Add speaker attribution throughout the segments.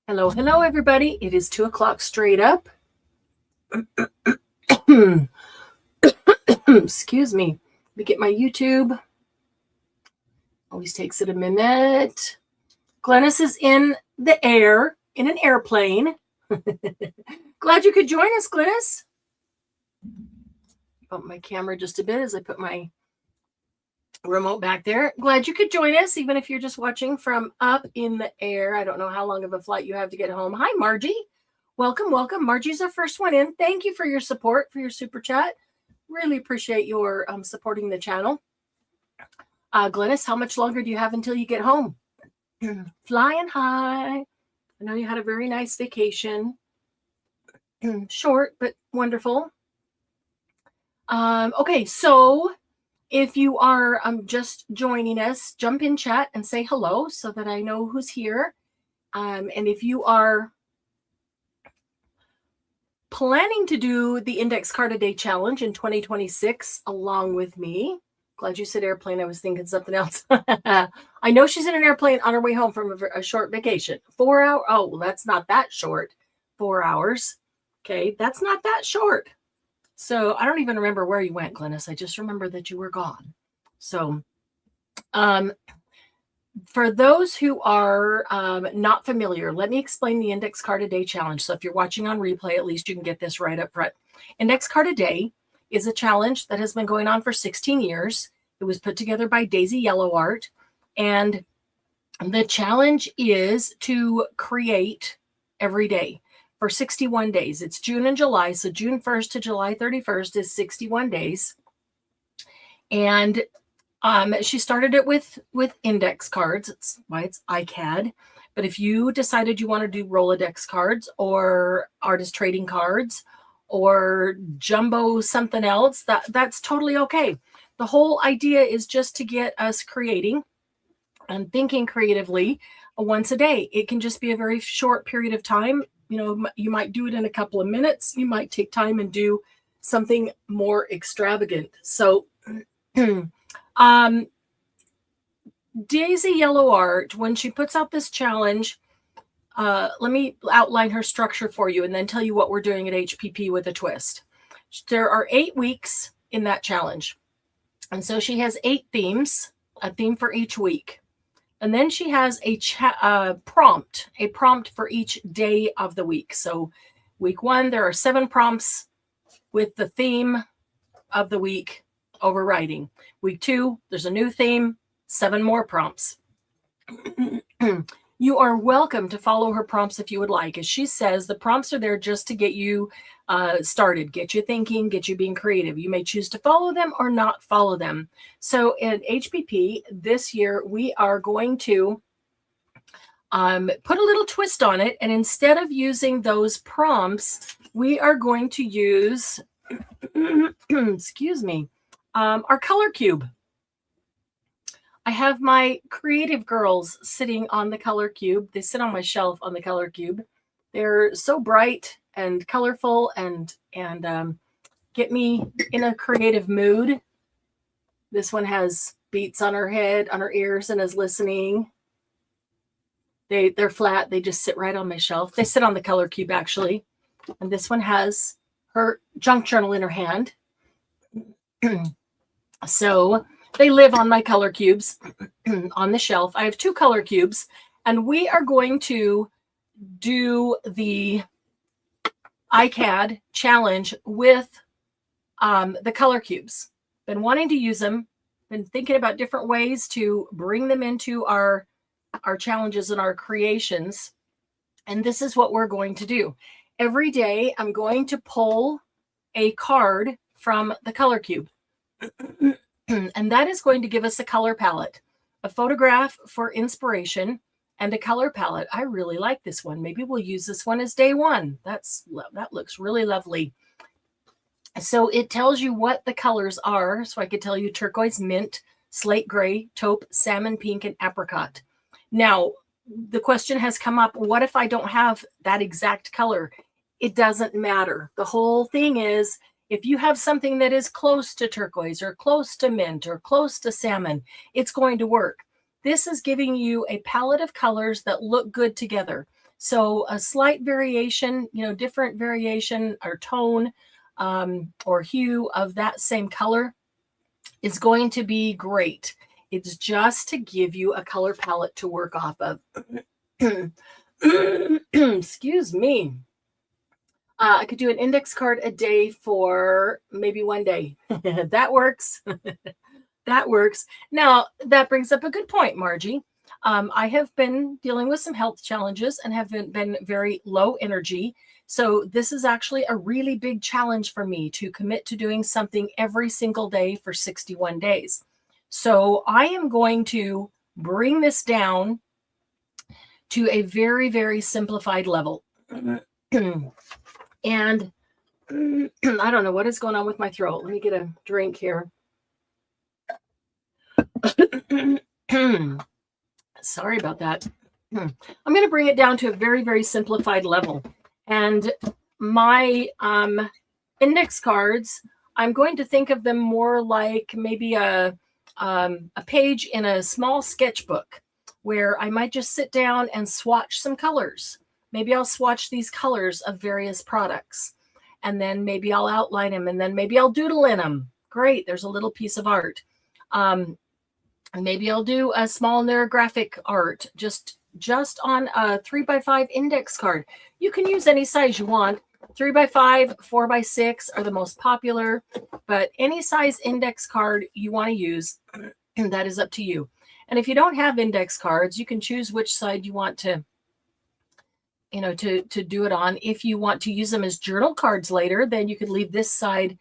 Speaker 1: Hello, hello, everybody. It is 2 o'clock straight up. Excuse me. Let me get my YouTube. Always takes it a minute. Glennis is in the air, in an airplane. Glad you could join us, Glennis. Bump my camera just a bit as I put my remote back there. Glad you could join us, even if you're just watching from up in the air. I don't know how long of a flight you have to get home. Hi, Margie. Welcome, welcome. Margie's our first one in. Thank you for your support, for your super chat. Really appreciate your supporting the channel. Glennis, how much longer do you have until you get home? Flying high. I know you had a very nice vacation. Short, but wonderful. Okay, so if you are just joining us, jump in chat and say hello so that I know who's here. And if you are planning to do the Index Card a Day Challenge in 2026 along with me, glad you said airplane. I was thinking something else. I know she's in an airplane on her way home from a short vacation. 4 hours. Oh, well, that's not that short. 4 hours. Okay, that's not that short. So I don't even remember where you went, Glennis. I just remember that you were gone. So for those who are not familiar, let me explain the Index Card a Day Challenge. So if you're watching on replay, at least you can get this right up front. Index Card a Day is a challenge that has been going on for 16 years. It was put together by Daisy Yellow Art. And the challenge is to create every day for 61 days. It's June and July. So June 1st to July 31st is 61 days. And she started it with index cards. It's why it's Icad. But if you decided you want to do Rolodex cards or artist trading cards or jumbo something else, that's totally okay. The whole idea is just to get us creating and thinking creatively once a day. It can just be a very short period of time. You know, you might do it in a couple of minutes. You might take time and do something more extravagant. So Daisy Yellow Art, when she puts out this challenge, let me outline her structure for you and then tell you what we're doing at HPP with a twist. There are 8 weeks in that challenge. And so she has 8 themes, a theme for each week. And then she has a prompt for each day of the week. So week 1, there are 7 prompts with the theme of the week overriding. Week 2, there's a new theme, 7 more prompts. You are welcome to follow her prompts if you would like. As she says, the prompts are there just to get you started, get you thinking, get you being creative. You may choose to follow them or not follow them. So at HPP this year, we are going to put a little twist on it. And instead of using those prompts, we are going to use, excuse me, our color cube. I have my creative girls sitting on the color cube. They sit on my shelf on the color cube. They're so bright and colorful and get me in a creative mood. This one has beats on her head, on her ears, and is listening. They're flat. They just sit right on my shelf. They sit on the color cube, actually. And this one has her junk journal in her hand. So they live on my color cubes on the shelf. I have 2 color cubes, and we are going to do the Icad challenge with the color cubes. Been wanting to use them, been thinking about different ways to bring them into our challenges and our creations. And this is what we're going to do. Every day, I'm going to pull a card from the color cube. And that is going to give us a color palette, a photograph for inspiration, and a color palette. I really like this one. Maybe we'll use this one as day 1. That looks really lovely. So it tells you what the colors are. So I could tell you turquoise, mint, slate gray, taupe, salmon pink, and apricot. Now, the question has come up, what if I don't have that exact color? It doesn't matter. The whole thing is, if you have something that is close to turquoise or close to mint or close to salmon, it's going to work. This is giving you a palette of colors that look good together. So a slight variation, different variation or tone or hue of that same color is going to be great. It's just to give you a color palette to work off of. Excuse me. I could do an index card a day for maybe 1 day. That works. That works. Now, that brings up a good point, Margie. I have been dealing with some health challenges and have been very low energy. So this is actually a really big challenge for me to commit to doing something every single day for 61 days. So I am going to bring this down to a very, very simplified level. And I don't know what is going on with my throat. Let me get a drink here. Sorry about that. I'm going to bring it down to a very, very simplified level. And my index cards, I'm going to think of them more like maybe a page in a small sketchbook where I might just sit down and swatch some colors. Maybe I'll swatch these colors of various products, and then maybe I'll outline them, and then maybe I'll doodle in them. Great, there's a little piece of art. Maybe I'll do a small neurographic art just on a 3x5 index card. You can use any size you want. 3x5, 4x6 are the most popular, but any size index card you want to use, that is up to you. And if you don't have index cards, you can choose which side you want to do it on. If you want to use them as journal cards later, then you could leave this side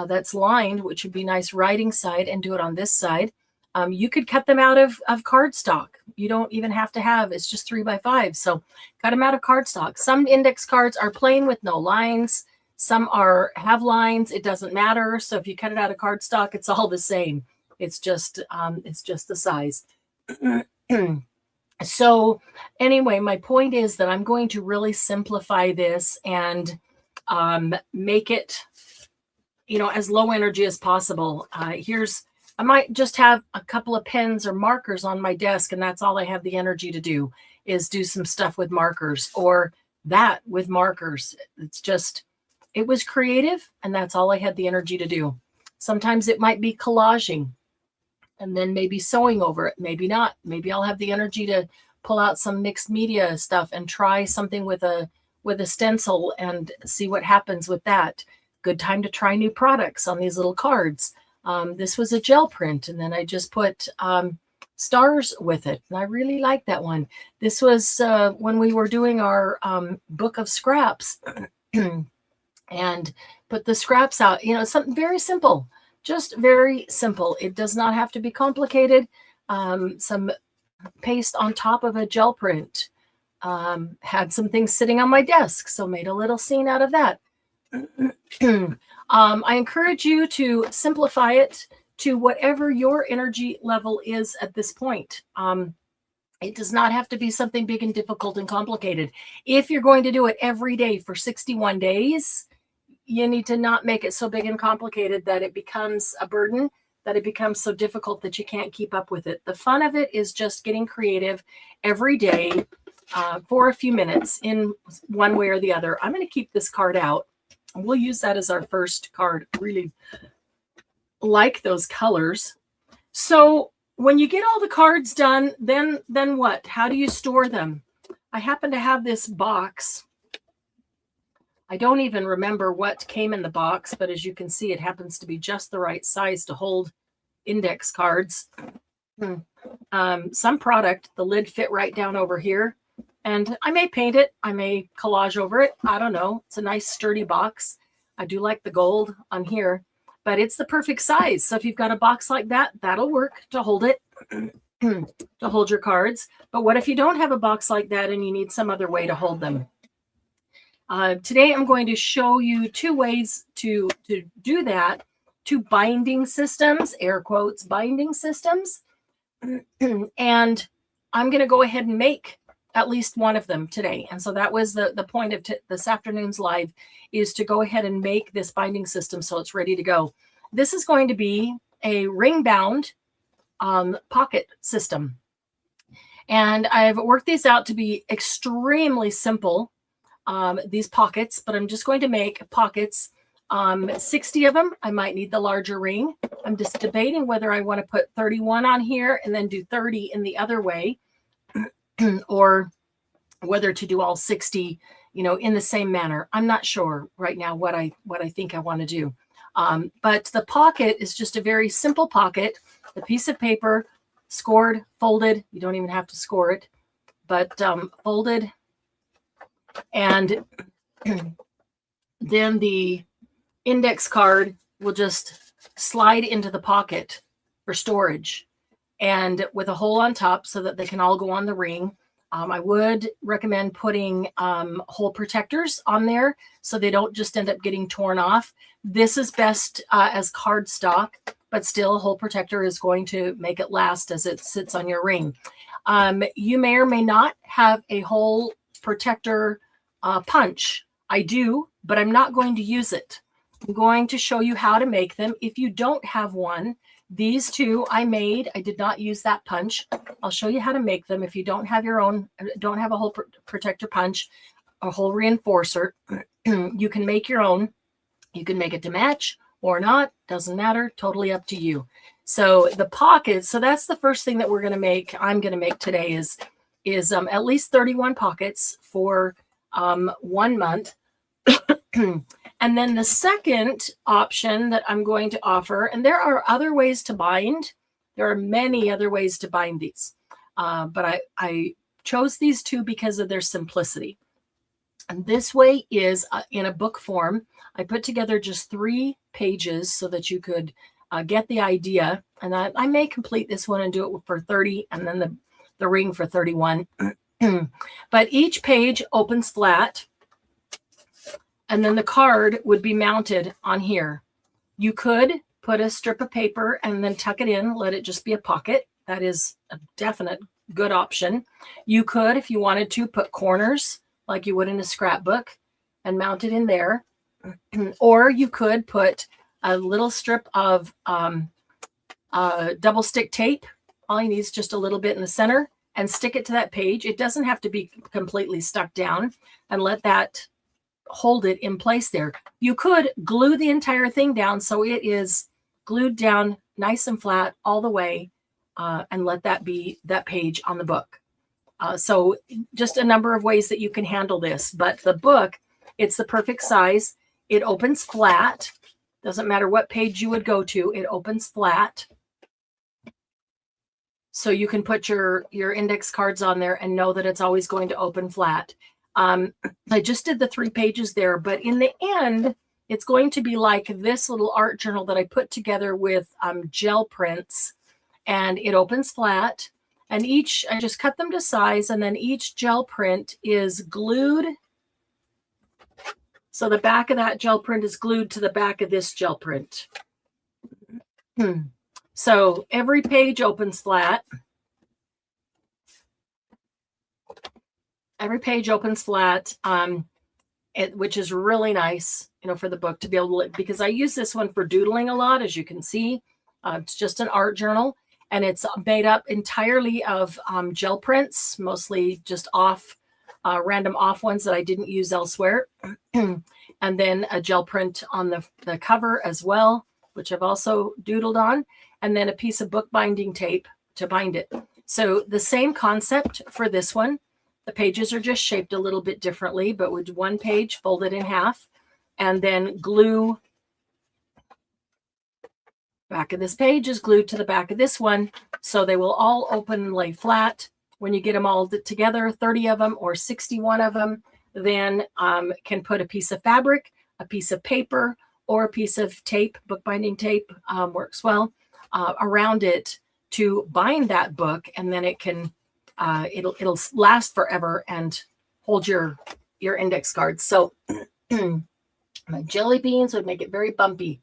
Speaker 1: that's lined, which would be nice writing side, and do it on this side. You could cut them out of cardstock. You don't even have to have, it's just 3x5. So cut them out of cardstock. Some index cards are plain with no lines. Some have lines. It doesn't matter. So if you cut it out of cardstock, it's all the same. It's just the size. So anyway, my point is that I'm going to really simplify this and make it, as low energy as possible. I might just have a couple of pens or markers on my desk, and that's all I have the energy to do, is do some stuff with markers, or that with markers. It was creative, and that's all I had the energy to do. Sometimes it might be collaging, and then maybe sewing over it, maybe not. Maybe I'll have the energy to pull out some mixed media stuff and try something with a stencil and see what happens with that. Good time to try new products on these little cards. This was a gel print, and then I just put stars with it, and I really like that one. This was when we were doing our book of scraps and put the scraps out. Something very simple, just very simple. It does not have to be complicated. Some paste on top of a gel print. Had some things sitting on my desk, so made a little scene out of that. I encourage you to simplify it to whatever your energy level is at this point. It does not have to be something big and difficult and complicated. If you're going to do it every day for 61 days, you need to not make it so big and complicated that it becomes a burden, that it becomes so difficult that you can't keep up with it. The fun of it is just getting creative every day for a few minutes in one way or the other. I'm going to keep this card out. We'll use that as our first card. Really like those colors. So when you get all the cards done, then what? How do you store them? I happen to have this box. I don't even remember what came in the box, but as you can see, it happens to be just the right size to hold index cards. Some product, the lid fit right down over here. And I may paint it. I may collage over it. I don't know. It's a nice sturdy box. I do like the gold on here, but it's the perfect size. So if you've got a box like that, that'll work to hold it, to hold your cards. But what if you don't have a box like that and you need some other way to hold them? Today, I'm going to show you 2 ways to do that. 2 binding systems, air quotes, binding systems. And I'm going to go ahead and make at least one of them today. And so that was the point of this afternoon's live, is to go ahead and make this binding system so it's ready to go. This is going to be a ring bound pocket system. And I've worked these out to be extremely simple, these pockets, but I'm just going to make pockets, 60 of them. I might need the larger ring. I'm just debating whether I want to put 31 on here and then do 30 in the other way, or whether to do all 60, in the same manner. I'm not sure right now what I think I want to do. But the pocket is just a very simple pocket. The piece of paper, scored, folded. You don't even have to score it, but folded. And then the index card will just slide into the pocket for storage, and with a hole on top so that they can all go on the ring. I would recommend putting hole protectors on there so they don't just end up getting torn off. This is best as cardstock, but still a hole protector is going to make it last as it sits on your ring. You may or may not have a hole protector punch. I do, but I'm not going to use it. I'm going to show you how to make them. If you don't have one, these two I made. I did not use that punch. I'll show you how to make them. If you don't have your own, don't have a hole protector punch, a hole reinforcer, you can make your own. You can make it to match or not. Doesn't matter. Totally up to you. So the pockets. So that's the first thing that we're going to make. I'm going to make today is at least 31 pockets for 1 month. And then the second option that I'm going to offer, and there are other ways to bind. There are many other ways to bind these, but I chose these two because of their simplicity. And this way is in a book form. I put together just 3 pages so that you could get the idea. And I may complete this one and do it for 30 and then the ring for 31. But each page opens flat. And then the card would be mounted on here. You could put a strip of paper and then tuck it in, let it just be a pocket. That is a definite good option. You could, if you wanted to, put corners like you would in a scrapbook and mount it in there. Or you could put a little strip of double stick tape. All you need is just a little bit in the center and stick it to that page. It doesn't have to be completely stuck down, and let that hold it in place there. You could glue the entire thing down so it is glued down nice and flat all the way, and let that be that page on the book. So just a number of ways that you can handle this. But the book, it's the perfect size. It opens flat. Doesn't matter what page you would go to, it opens flat. So you can put your index cards on there and know that it's always going to open flat. I just did the 3 pages there, but in the end, it's going to be like this little art journal that I put together with gel prints, and it opens flat. And I just cut them to size, and then each gel print is glued. So the back of that gel print is glued to the back of this gel print. So every page opens flat. Every page opens flat, which is really nice, for the book to be able to, because I use this one for doodling a lot, as you can see. It's just an art journal, and it's made up entirely of gel prints, mostly just random off ones that I didn't use elsewhere. And then a gel print on the cover as well, which I've also doodled on, and then a piece of bookbinding tape to bind it. So the same concept for this one. The pages are just shaped a little bit differently, but with one page folded in half, and then glue. Back of this page is glued to the back of this one, so they will all open and lay flat. When you get them all together, 30 of them or 61 of them, then can put a piece of fabric, a piece of paper, or a piece of tape, bookbinding tape works well, around it to bind that book, and then it can it'll last forever and hold your index cards. So my jelly beans would make it very bumpy.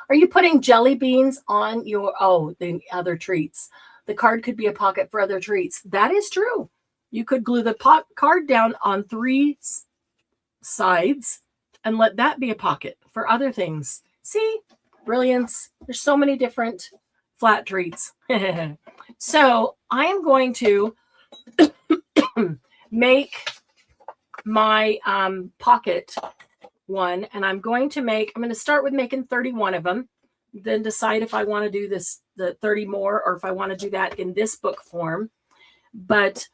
Speaker 1: Are you putting jelly beans on the other treats? The card could be a pocket for other treats. That is true. You could glue the card down on 3 sides and let that be a pocket for other things. See, brilliance. There's so many different flat treats. So I am going to make my pocket one, and I'm going to start with making 31 of them, then decide if I want to do the 30 more, or if I want to do that in this book form. But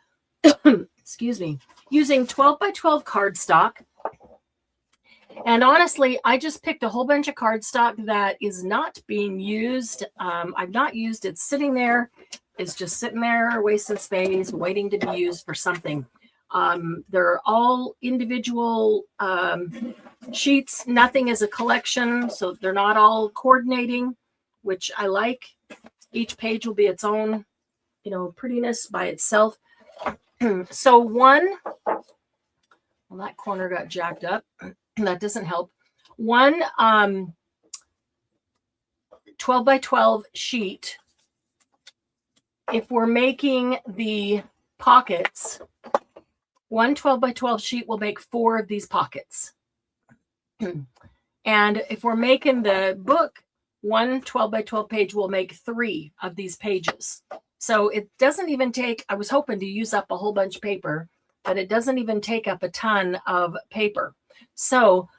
Speaker 1: excuse me, using 12 by 12 cardstock. And honestly, I just picked a whole bunch of cardstock that is not being used. I've not used it. Sitting there. It's just sitting there, wasting space, waiting to be used for something. They're all individual sheets. Nothing is a collection, so they're not all coordinating, which I like. Each page will be its own, prettiness by itself. So well, that corner got jacked up. That doesn't help. One 12 by 12 sheet. If we're making the pockets, one 12 by 12 sheet will make 4 of these pockets. And if we're making the book, one 12 by 12 page will make 3 of these pages. So it doesn't even take, I was hoping to use up a whole bunch of paper, but it doesn't even take up a ton of paper. So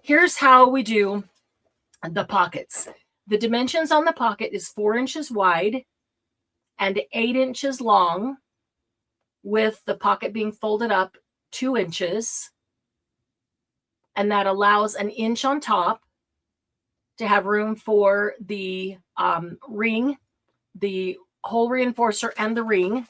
Speaker 1: here's how we do the pockets. The dimensions on the pocket is 4 inches wide and 8 inches long, with the pocket being folded up 2 inches. And that allows an inch on top to have room for the ring, the hole reinforcer, and the ring.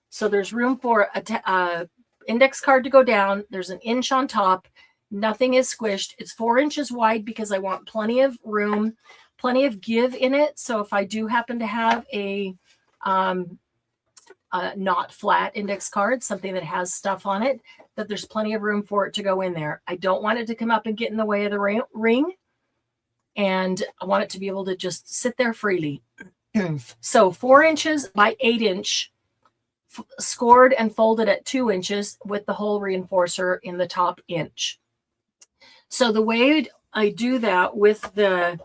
Speaker 1: So there's room for a index card to go down. There's an inch on top. Nothing is squished. It's 4 inches wide because I want plenty of room, plenty of give in it. So if I do happen to have a not flat index card, something that has stuff on it, that there's plenty of room for it to go in there. I don't want it to come up and get in the way of the ring. And I want it to be able to just sit there freely. So 4 inches by 8 inch, scored and folded at 2 inches with the hole reinforcer in the top inch. So the way I do that with a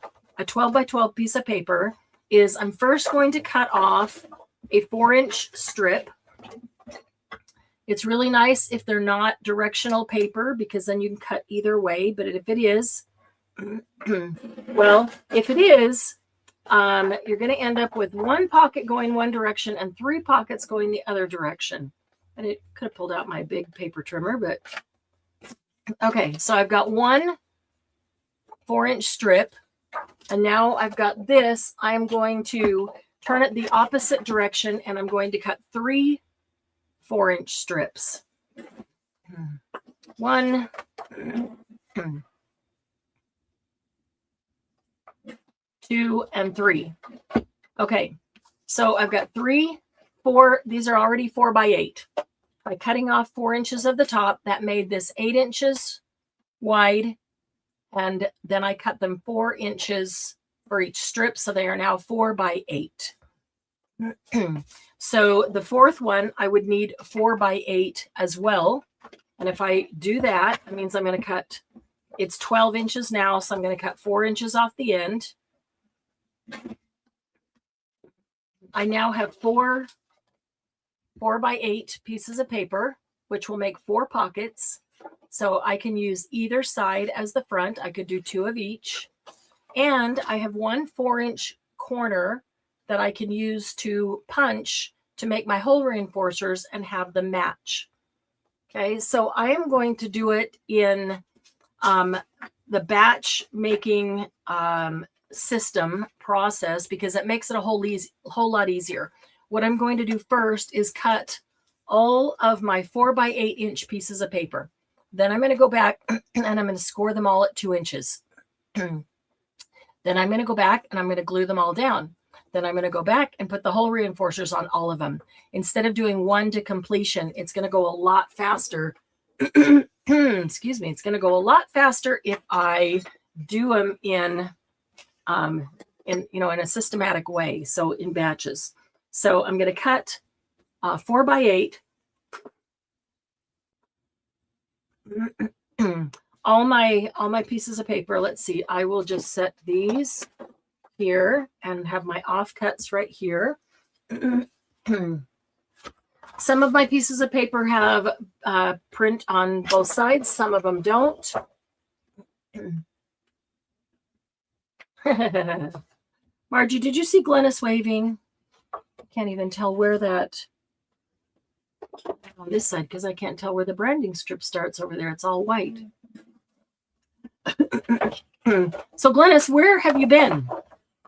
Speaker 1: 12 by 12 piece of paper is I'm first going to cut off a 4-inch strip. It's really nice if they're not directional paper, because then you can cut either way. But if it is, well, if it is, you're going to end up with 1 pocket going one direction and 3 pockets going the other direction. And it could have pulled out my big paper trimmer, but okay. So I've got 1 4-inch strip, and now I've got this. I'm going to turn it the opposite direction, and I'm going to cut 3 4-inch strips. 1, 2, and 3. Okay, so I've got 3, 4. These are already 4 by 8. By cutting off 4 inches of the top, that made this 8 inches wide, and then I cut them 4 inches for each strip, so they are now 4 by 8. So the 4th one, I would need 4 by 8 as well. And if I do that, it means I'm going to cut, it's 12 inches now, so I'm going to cut 4 inches off the end. I now have 4 by 8 pieces of paper, which will make 4 pockets. So I can use either side as the front. I could do 2 of each. And I have 1 4-inch corner that I can use to punch to make my hole reinforcers and have them match. Okay, so I am going to do it in the batch making system process, because it makes it a whole lot easier. What I'm going to do first is cut all of my 4 by 8 inch pieces of paper. Then I'm going to go back and I'm going to score them all at 2 inches. Then I'm going to go back and I'm going to glue them all down. Then I'm going to go back and put the hole reinforcers on all of them. Instead of doing 1 to completion, it's going to go a lot faster. Excuse me. It's going to go a lot faster if I do them in a systematic way. So in batches. So I'm going to cut 4 by 8. all my pieces of paper. Let's see. I will just set these here and have my offcuts right here. Some of my pieces of paper have print on both sides. Some of them don't. Margie, did you see Glennis waving? Can't even tell where that on this side because I can't tell where the branding strip starts over there. It's all white. So Glennis, where have you been?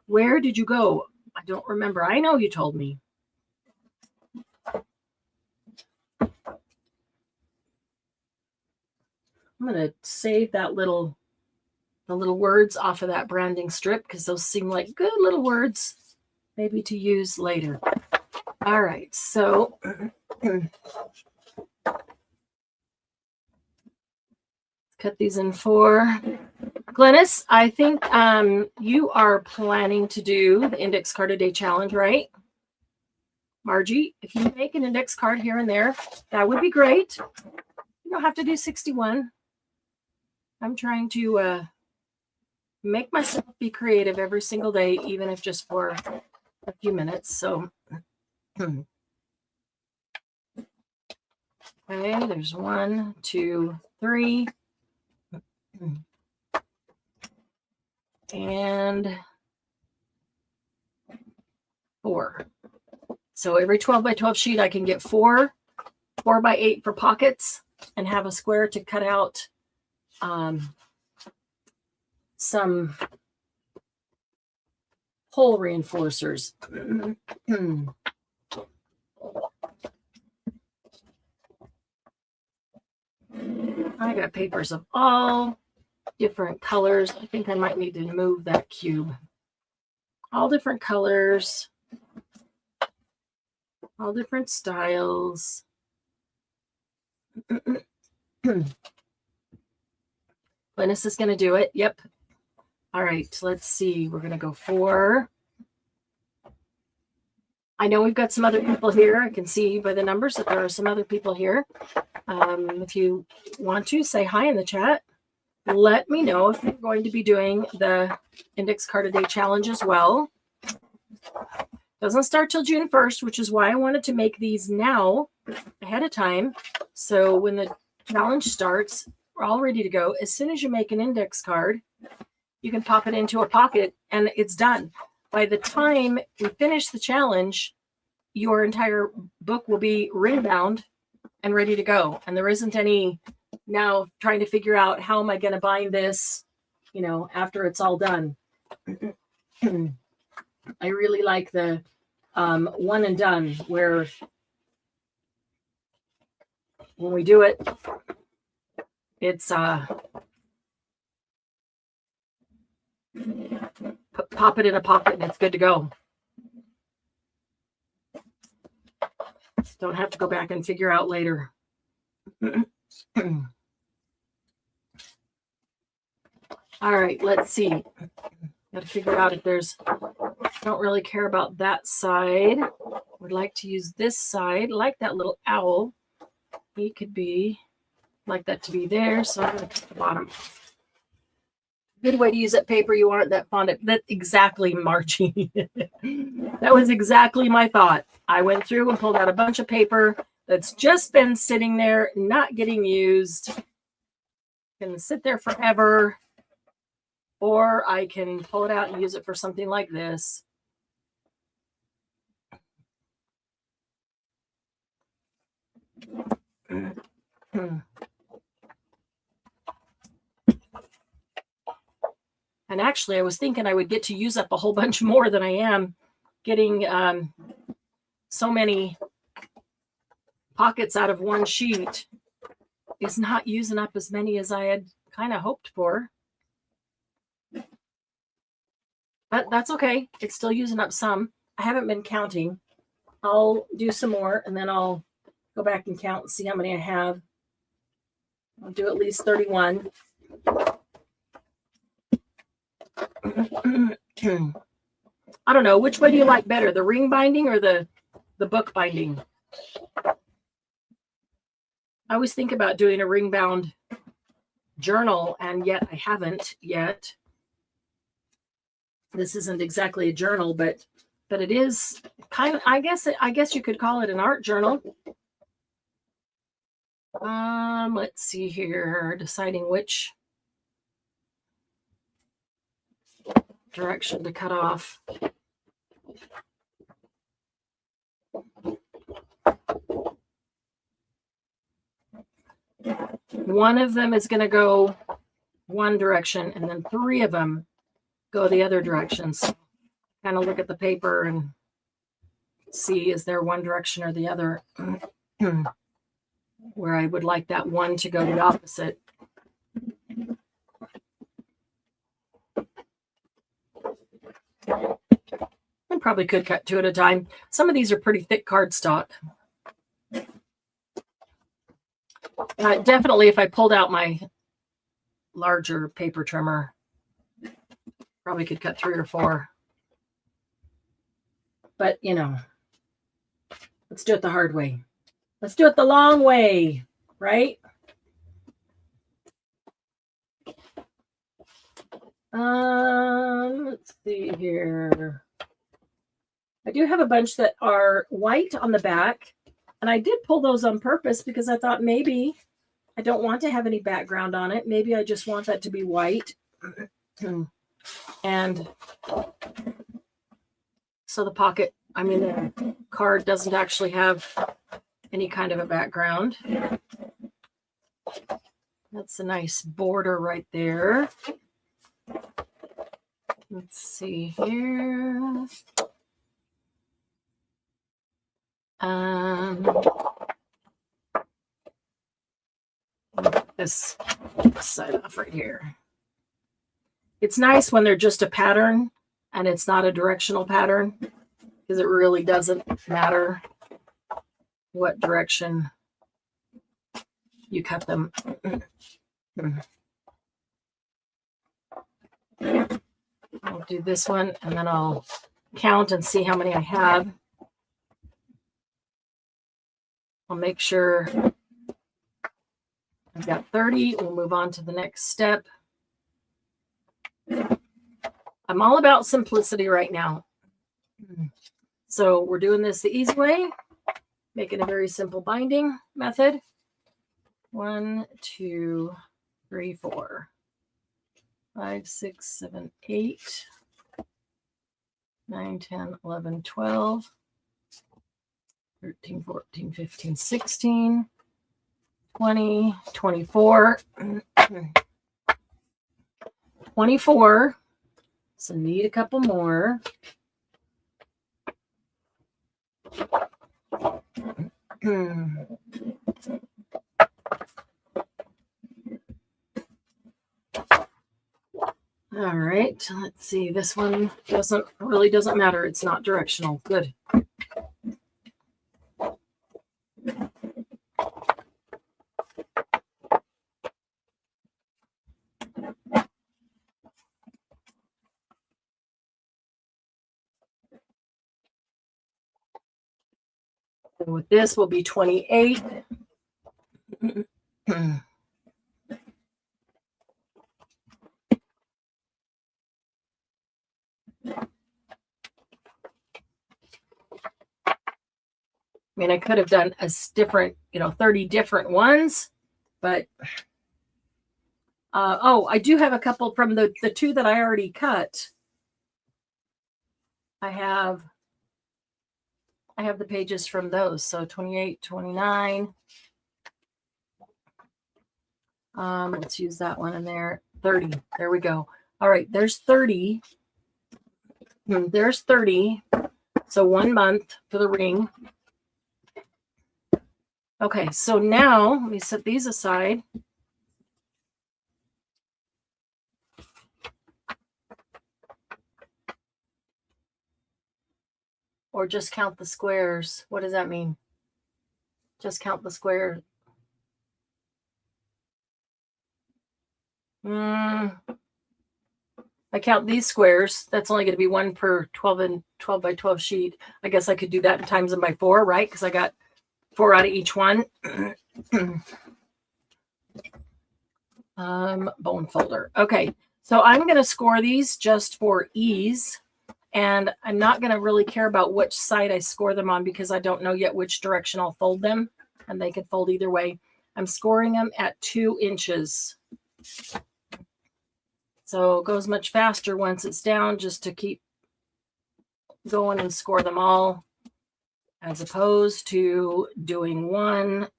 Speaker 1: Where did you go? I don't remember. I know you told me. I'm going to save that the little words off of that branding strip because those seem like good little words maybe to use later. All right, so cut these in 4. Glennis, I think you are planning to do the index card a day challenge, right? Margie, if you make an index card here and there, that would be great. You don't have to do 61. I'm trying to make myself be creative every single day, even if just for a few minutes. So, okay, there's 1, 2, 3. And 4. So every 12 by 12 sheet, I can get 4 by 8 for pockets and have a square to cut out some hole reinforcers. I got papers of all different colors. I think I might need to move that cube. All different colors, all different styles. Glennis is going to do it. Yep. All right, let's see. We're going to go 4. I know we've got some other people here. I can see by the numbers that there are some other people here. If you want to, say hi in the chat. Let me know if you're going to be doing the index card a day challenge as well. Doesn't start till June 1st, which is why I wanted to make these now ahead of time. So when the challenge starts, we're all ready to go. As soon as you make an index card, you can pop it into a pocket and it's done. By the time we finish the challenge, your entire book will be ring bound and ready to go. And there isn't any now trying to figure out how am I going to bind this, after it's all done. I really like the one and done, where when we do it, it's pop it in a pocket and it's good to go. Don't have to go back and figure out later. All right, let's see. Got to figure out if there's, don't really care about that side. Would like to use this side, like that little owl. He could be, like that to be there, so I'm going to cut the bottom. Good way to use that paper. You aren't that fond of that. Exactly, Margie. That was exactly my thought. I went through and pulled out a bunch of paper that's just been sitting there, not getting used. Can sit there forever, or I can pull it out and use it for something like this. And actually, I was thinking I would get to use up a whole bunch more than I am getting so many pockets out of one sheet. Is not using up as many as I had kind of hoped for. But that's okay. It's still using up some. I haven't been counting. I'll do some more and then I'll go back and count and see how many I have. I'll do at least 31. I don't know. Which way do you like better? The ring binding or the book binding? I always think about doing a ring bound journal, and yet I haven't yet. This isn't exactly a journal, but it is kind of, I guess you could call it an art journal. Let's see here, deciding which direction to cut off. One of them is going to go one direction, and then 3 of them go the other direction. So kind of look at the paper and see, is there one direction or the other where I would like that one to go the opposite. I probably could cut 2 at a time. Some of these are pretty thick cardstock. Definitely, if I pulled out my larger paper trimmer, probably could cut 3 or 4. But, you know, let's do it the hard way. Let's do it the long way, right? Let's see here. I do have a bunch that are white on the back, and I did pull those on purpose because I thought maybe I don't want to have any background on it. Maybe I just want that to be white. And so the pocket, I mean, the card doesn't actually have any kind of a background. That's a nice border right there. Let's see here. This side off right here. It's nice when they're just a pattern and it's not a directional pattern, because it really doesn't matter what direction you cut them. I'll do this one and then I'll count and see how many I have. I'll make sure I've got 30. We'll move on to the next step. I'm all about simplicity right now. So we're doing this the easy way, making a very simple binding method. 1, 2, 3, 4, 5, 6, 7, 8, 9, 10, 11, 12, 13, 14, 15, 16, 20, 24, 24. So need a couple more. All right, let's see. This one doesn't matter. It's not directional. Good. And with this will be 28. I mean, I could have done a different, 30 different ones, but I do have a couple from the 2 that I already cut. I have the pages from those. So 28, 29. Let's use that one in there. 30. There we go. All right, there's 30. There's 30. So 1 month for the ring. Okay, so now let me set these aside. Or just count the squares. What does that mean? Just count the squares. I count these squares. That's only going to be 1 per 12 by 12 sheet. I guess I could do that and times them by 4, right? Because I got 4 out of each one. Bone folder. Okay, So I'm going to score these just for ease. And I'm not going to really care about which side I score them on because I don't know yet which direction I'll fold them. And they can fold either way. I'm scoring them at 2 inches. So it goes much faster once it's down, just to keep going and score them all, as opposed to doing one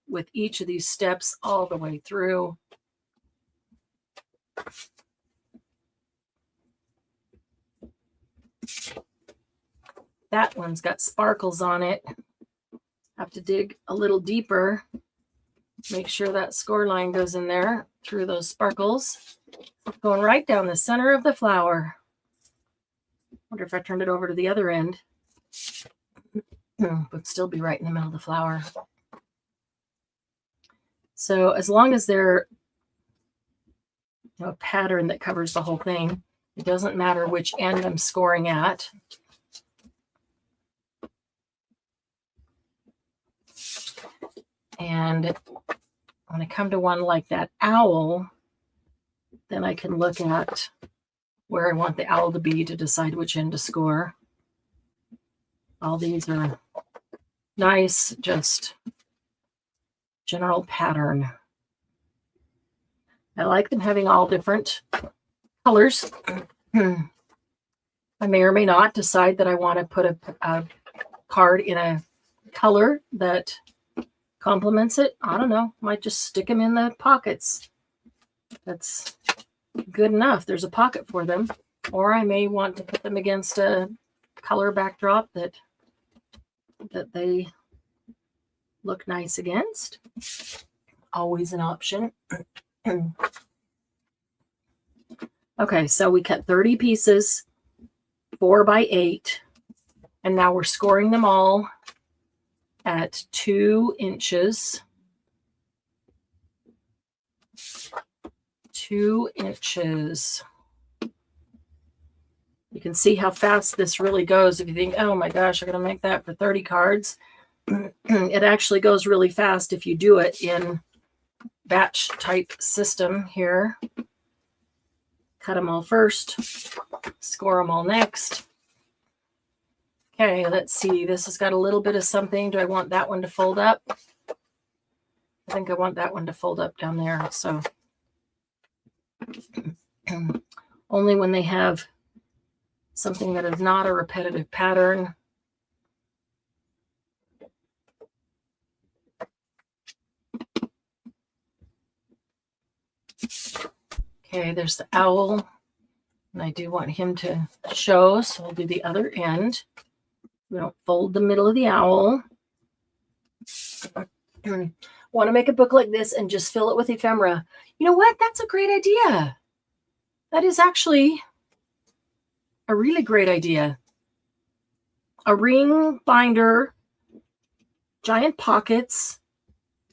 Speaker 1: with each of these steps all the way through. That one's got sparkles on it. Have to dig a little deeper. Make sure that score line goes in there through those sparkles. Going right down the center of the flower. Wonder if I turned it over to the other end. Would still be right in the middle of the flower. So as long as they're a pattern that covers the whole thing, it doesn't matter which end I'm scoring at. And when I come to one like that owl, then I can look at where I want the owl to be to decide which end to score. All these are nice, just general pattern. I like them having all different colors. I may or may not decide that I want to put a card in a color that complements it. I don't know. Might just stick them in the pockets. That's good enough. There's a pocket for them. Or I may want to put them against a color backdrop that they look nice against. Always an option. Okay, so we cut 30 pieces, 4 by 8, and now we're scoring them all at 2 inches. 2 inches. You can see how fast this really goes. If you think, oh my gosh, I'm going to make that for 30 cards. It actually goes really fast if you do it in batch type system here. Cut them all first, score them all next. Okay, let's see. This has got a little bit of something. Do I want that one to fold up? I think I want that one to fold up down there. So only when they have something that is not a repetitive pattern. Okay, there's the owl. And I do want him to show, so I'll do the other end. We don't fold the middle of the owl. Want to make a book like this and just fill it with ephemera. You know what? That's a great idea. That is actually a really great idea. A ring binder, giant pockets,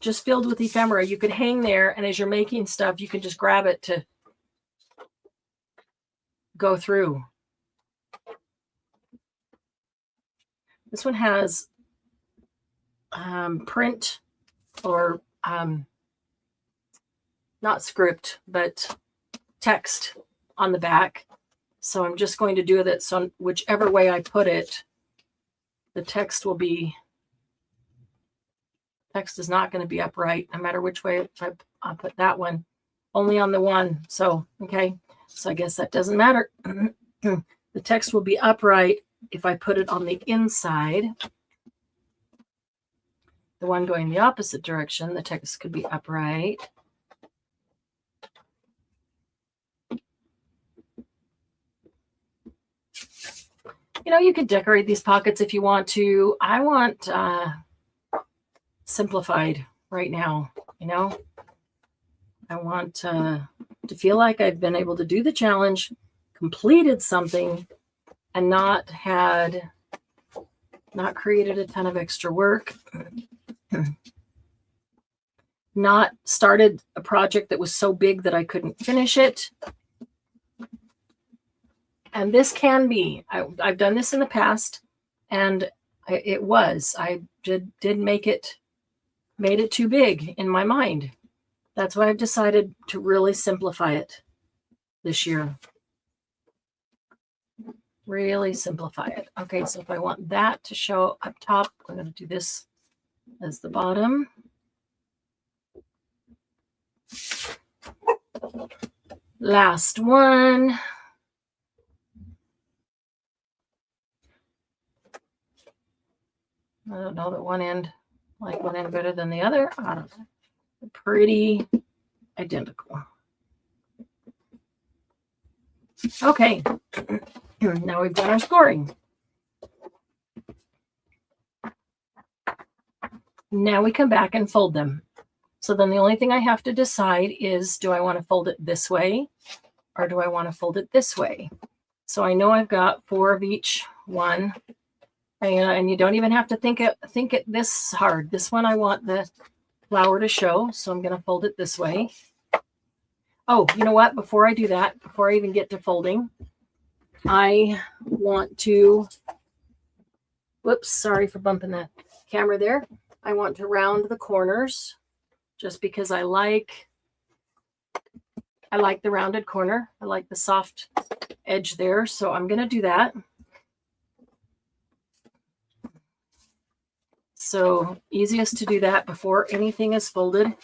Speaker 1: just filled with ephemera. You could hang there, and as you're making stuff, you can just grab it to go through. This one has print or not script, but text on the back. So I'm just going to do that. So whichever way I put it, the text will be, text is not going to be upright no matter which way I put that one, only on the one. So, okay. So I guess that doesn't matter. The text will be upright if I put it on the inside. The one going the opposite direction, the text could be upright. You know, you could decorate these pockets if you want to. I want simplified right now, you know. I want to feel like I've been able to do the challenge, completed something, and not created a ton of extra work. Not started a project that was so big that I couldn't finish it. And this can be, I've done this in the past, and I did made it too big in my mind. That's why I've decided to really simplify it. this year. Really simplify it. Okay, so if I want that to show up top, I'm going to do this as the bottom. Last one. I don't know that one end, like one end better than the other. I don't know. They're pretty identical. Okay, now we've done our scoring. Now we come back and fold them. So then the only thing I have to decide is, do I want to fold it this way or do I want to fold it this way? So I know I've got 4 of each one, and you don't even have to think it this hard. This one I want the flower to show, so I'm going to fold it this way. Oh, you know what? Before I do that, before I even get to folding, I want to, whoops, sorry for bumping the camera there. I want to round the corners just because I like the rounded corner. I like the soft edge there. So I'm going to do that. So easiest to do that before anything is folded.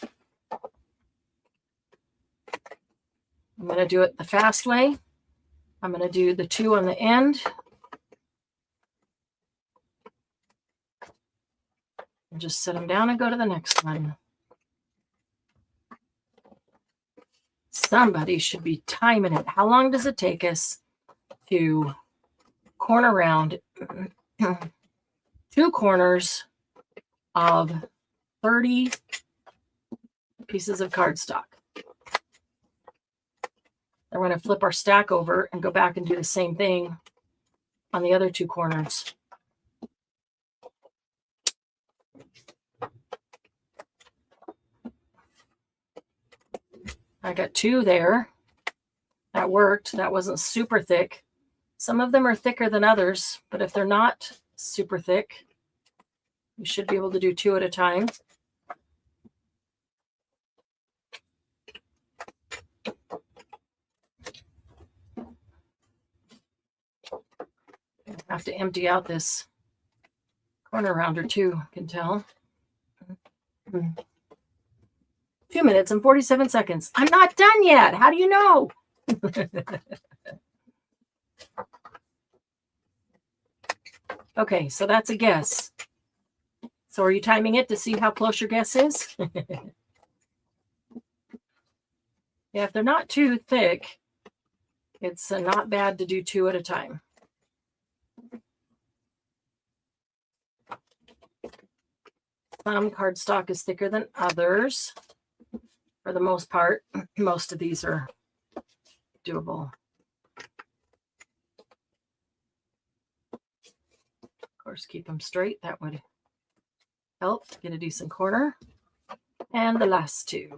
Speaker 1: I'm going to do it the fast way. I'm going to do the 2 on the end. And just set them down and go to the next one. Somebody should be timing it. How long does it take us to corner round 2 corners of 30 pieces of cardstock? Then we're going to flip our stack over and go back and do the same thing on the other 2 corners. I got 2 there. That worked. That wasn't super thick. Some of them are thicker than others, but if they're not super thick, you should be able to do 2 at a time. I have to empty out this corner rounder too, you can tell. 2 minutes and 47 seconds. I'm not done yet. How do you know? Okay, so that's a guess. So are you timing it to see how close your guess is? Yeah, if they're not too thick, it's not bad to do 2 at a time. Some cardstock is thicker than others. For the most part, most of these are doable. Of course, keep them straight. That would help get a decent corner. And the last 2.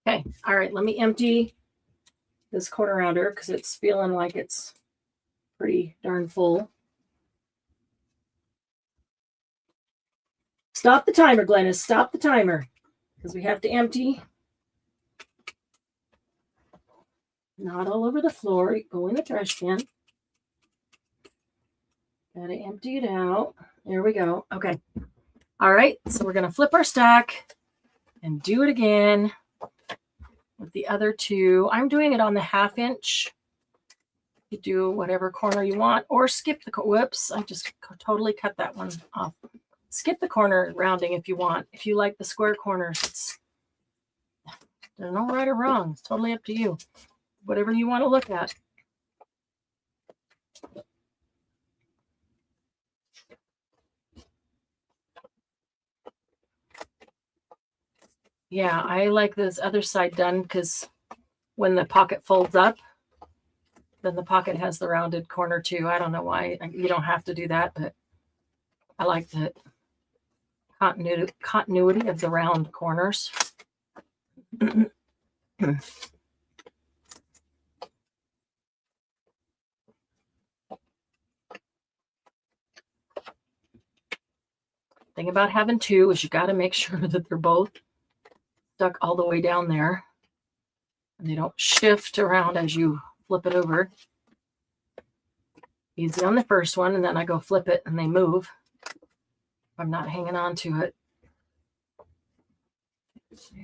Speaker 1: Okay, all right, let me empty this corner rounder because it's feeling like it's pretty darn full. Stop the timer, Glennis. Stop the timer because we have to empty. Not all over the floor. Go in the trash can. Gotta empty it out. There we go. Okay. All right. So we're going to flip our stack and do it again with the other 2. I'm doing it on the 1/2 inch. You do whatever corner you want or skip the, whoops, I just totally cut that one off. Skip the corner rounding if you want. If you like the square corners, there's no right or wrong. It's totally up to you. Whatever you want to look at. Yeah, I like this other side done because when the pocket folds up, then the pocket has the rounded corner too. I don't know why. You don't have to do that, but I like the continuity of the round corners. Thing about having 2 is you got to make sure that they're both stuck all the way down there. And they don't shift around as you flip it over. Easy on the first one, and then I go flip it and they move. I'm not hanging on to it.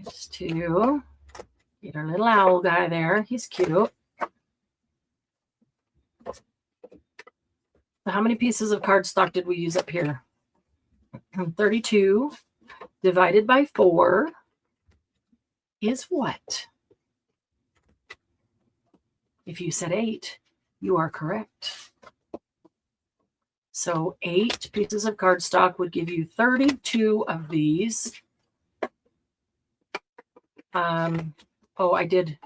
Speaker 1: Just to get our little owl guy there. He's cute. So how many pieces of cardstock did we use up here? 32 divided by 4 is what? If you said 8, you are correct. So 8 pieces of cardstock would give you 32 of these. Oh, I did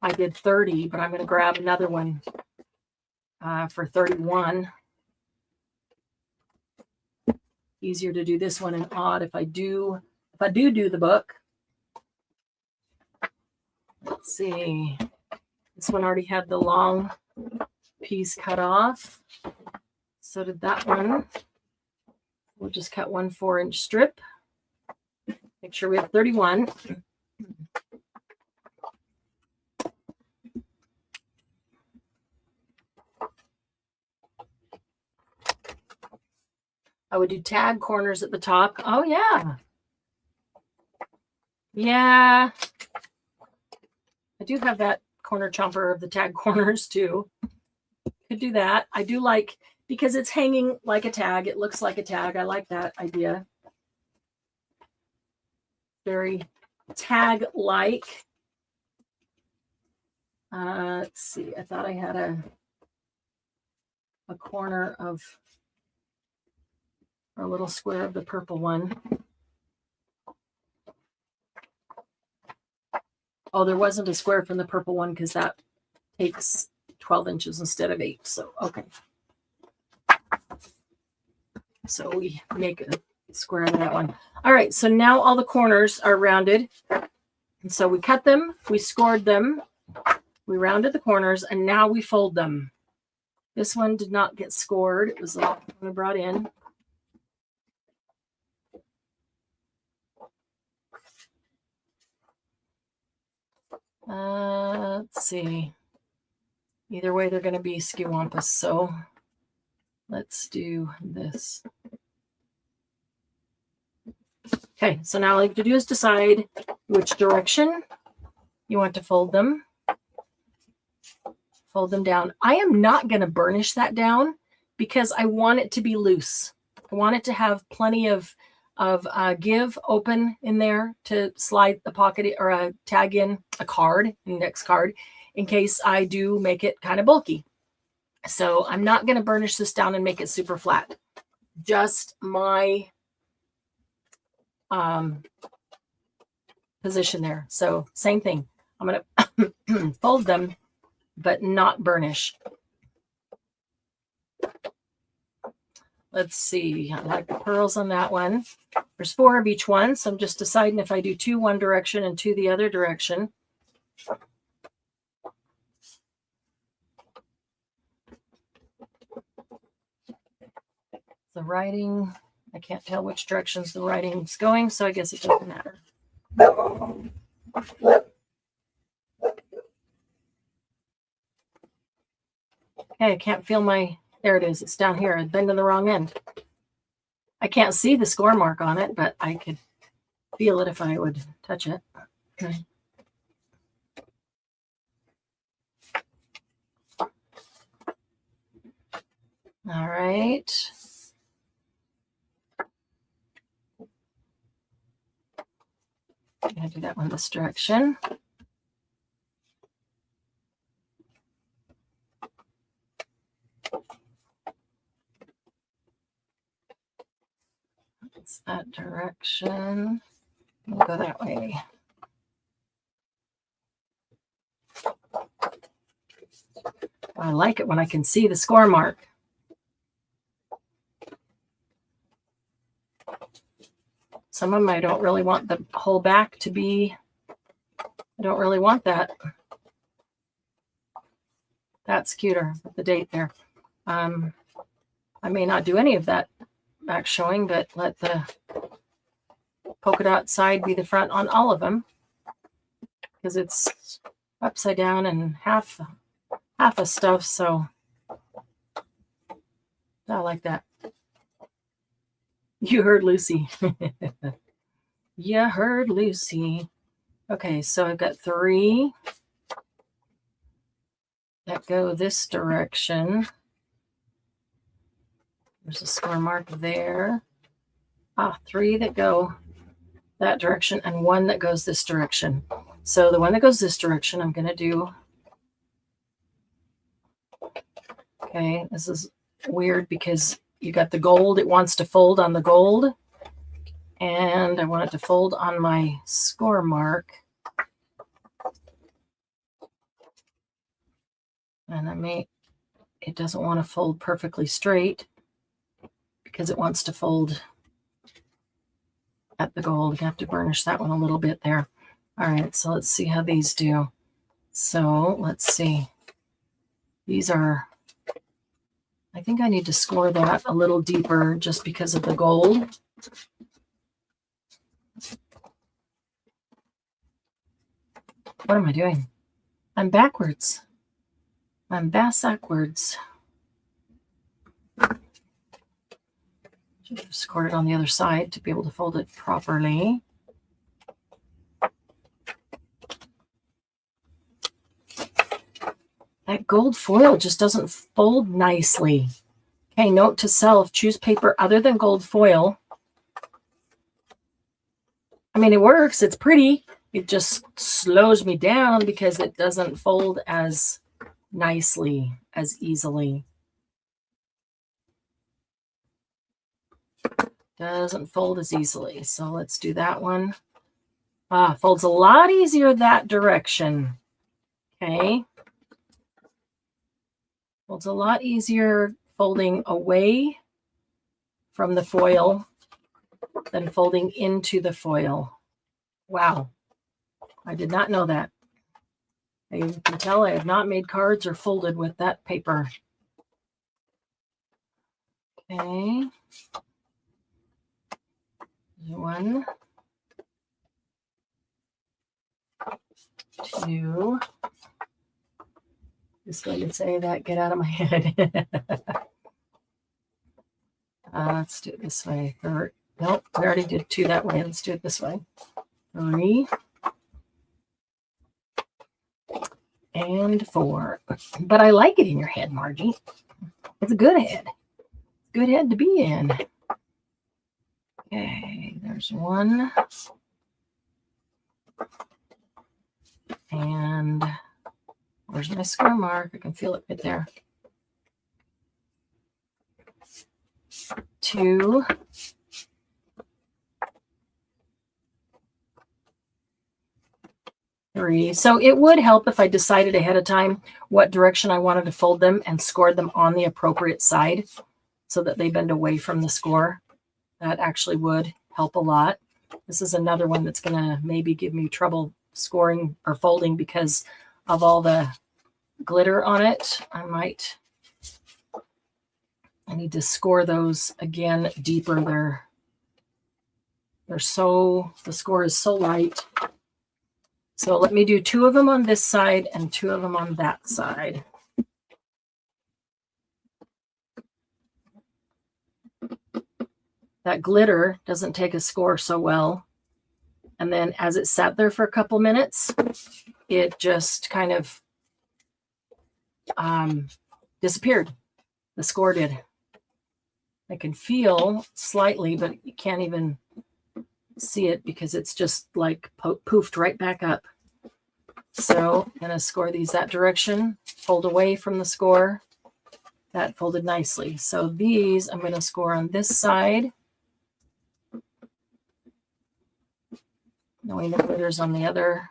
Speaker 1: 30, but I'm going to grab another one for 31. Easier to do this one in odd if I do the book. Let's see. This one already had the long piece cut off. So did that one. We'll just cut one 4-inch strip. Make sure we have 31. I would do tag corners at the top. Oh, yeah. Yeah. I do have that corner chomper of the tag corners too. Could do that. I do like, because it's hanging like a tag. It looks like a tag. I like that idea. Very tag-like. Let's see. I thought I had a corner of a little square of the purple one. Oh, there wasn't a square from the purple one because that takes 12 inches instead of 8. So, okay. So we make a square of that one. All right. So now all the corners are rounded. And so we cut them, we scored them, we rounded the corners, and now we fold them. This one did not get scored. It was all brought in. Let's see. Either way, they're going to be skewampus. So let's do this. Okay, so now all you have to do is decide which direction you want to fold them. Fold them down. I am not going to burnish that down because I want it to be loose. I want it to have plenty of give open in there to slide the pocket or tag in a card, index card, in case I do make it kind of bulky. So I'm not going to burnish this down and make it super flat. Just my position there. So same thing. I'm going to fold them, but not burnish. Let's see. I like the pearls on that one. There's 4 of each one. So I'm just deciding if I do 2 one direction and 2 the other direction. The writing, I can't tell which directions the writing's going, so I guess it doesn't matter. Okay, I can't feel my, there it is. It's down here. I've been to the wrong end. I can't see the score mark on it, but I could feel it if I would touch it. Okay. All right. I'm going to do that one this direction. It's that direction. We'll go that way. I like it when I can see the score mark. Some of them I don't really want the whole back to be, I don't really want that. That's cuter with the date there. I may not do any of that back showing, but let the polka dot side be the front on all of them, because it's upside down and half of stuff, so I like that. You heard Lucy. You heard Lucy. Okay, so I've got 3 that go this direction. There's a square mark there. 3 that go that direction and 1 that goes this direction. So the one that goes this direction, I'm going to do. Okay, this is weird because you got the gold. It wants to fold on the gold. And I want it to fold on my score mark. And it doesn't want to fold perfectly straight because it wants to fold at the gold. You have to burnish that one a little bit there. All right, so let's see how these do. So let's see. These are, I think I need to score that a little deeper just because of the gold. What am I doing? I'm backwards. I'm backwards. Should have scored it on the other side to be able to fold it properly. That gold foil just doesn't fold nicely. Okay, note to self, choose paper other than gold foil. I mean, it works. It's pretty. It just slows me down because it doesn't fold as nicely, as easily. Doesn't fold as easily. So let's do that one. Folds a lot easier that direction. Okay. Folds a lot easier folding away from the foil than folding into the foil. Wow. I did not know that. You can tell I have not made cards or folded with that paper. Okay. 1, 2. Just going to say that, get out of my head. Let's do it this way. Nope, we already did 2 that way. Let's do it this way. 3 and 4. But I like it in your head, Margie. It's a good head. Good head to be in. Okay, there's 1. And where's my square mark? I can feel it right there. 2. 3. So it would help if I decided ahead of time what direction I wanted to fold them and scored them on the appropriate side so that they bend away from the score. That actually would help a lot. This is another one that's going to maybe give me trouble scoring or folding because of all the glitter on it. I need to score those again deeper. The score is so light. So let me do 2 of them on this side and 2 of them on that side. That glitter doesn't take a score so well. And then as it sat there for a couple minutes, it just kind of disappeared. The score did. I can feel slightly, but you can't even see it because it's just like poofed right back up. So I'm going to score these that direction, fold away from the score. That folded nicely. So these I'm going to score on this side. Knowing the glitter's on the other.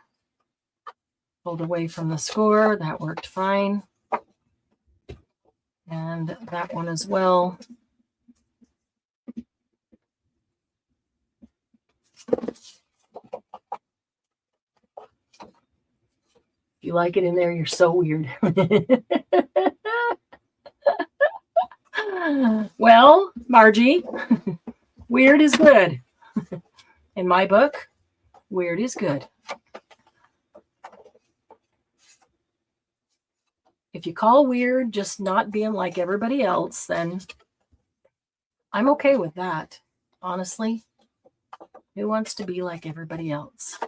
Speaker 1: Fold away from the score. That worked fine. And that one as well. If you like it in there, you're so weird. Well, Margie, weird is good. In my book, weird is good. If you call weird just not being like everybody else, then I'm okay with that. Honestly, who wants to be like everybody else?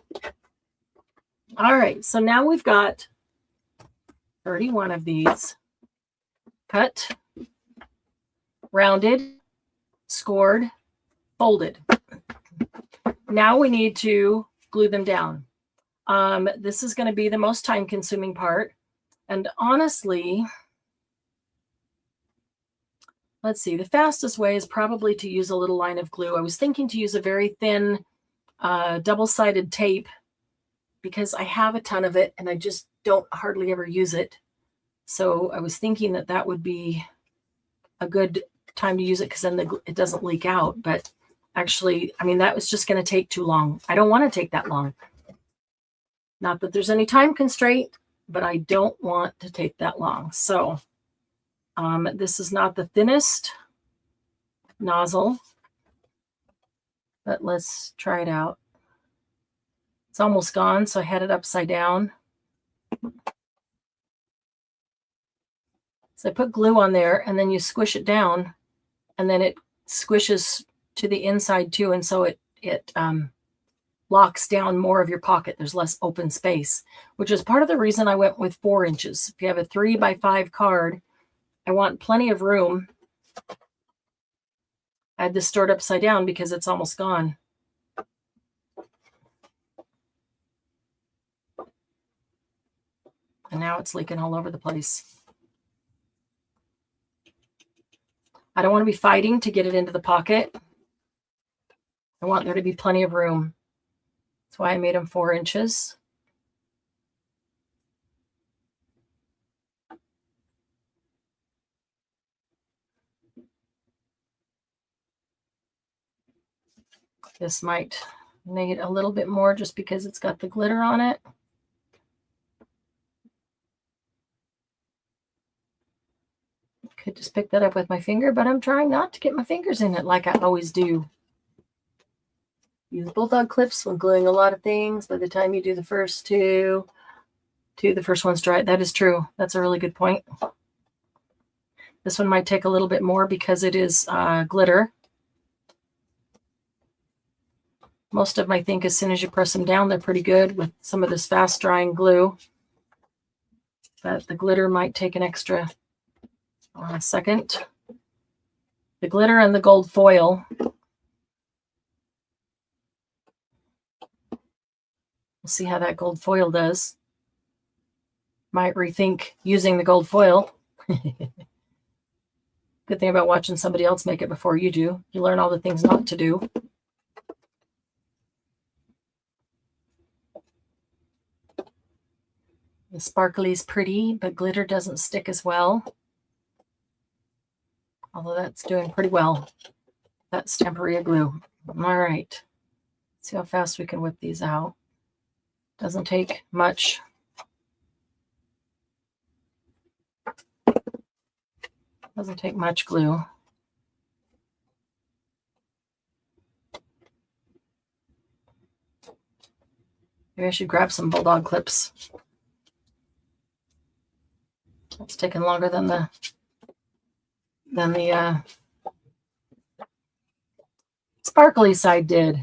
Speaker 1: All right, so now we've got 31 of these cut, rounded, scored, folded. Now we need to glue them down. This is going to be the most time-consuming part. And honestly, let's see, the fastest way is probably to use a little line of glue. I was thinking to use a very thin double-sided tape because I have a ton of it and I just don't hardly ever use it. So I was thinking that that would be a good time to use it because then it doesn't leak out. But actually, I mean, that was just going to take too long. I don't want to take that long. Not that there's any time constraint, but I don't want to take that long. So this is not the thinnest nozzle, but let's try it out. It's almost gone, so I had it upside down. So I put glue on there, and then you squish it down, and then it squishes to the inside too, and so it locks down more of your pocket. There's less open space, which is part of the reason I went with 4 inches. If you have a 3x5 card, I want plenty of room. I had this stored upside down because it's almost gone. And now it's leaking all over the place. I don't want to be fighting to get it into the pocket. I want there to be plenty of room. That's why I made them 4 inches. This might need a little bit more just because it's got the glitter on it. Could just pick that up with my finger, but I'm trying not to get my fingers in it like I always do. Use bulldog clips when gluing a lot of things. By the time you do the first two, the first one's dry. That is true. That's a really good point. This one might take a little bit more because it is glitter. Most of them, I think, as soon as you press them down, they're pretty good with some of this fast drying glue. But the glitter might take an extra second. The glitter and the gold foil. We'll see how that gold foil does. Might rethink using the gold foil. Good thing about watching somebody else make it before you do. You learn all the things not to do. The sparkly is pretty, but glitter doesn't stick as well. Although that's doing pretty well. That's tempera glue. All right. See how fast we can whip these out. Doesn't take much. Doesn't take much glue. Maybe I should grab some bulldog clips. It's taking longer than the sparkly side did.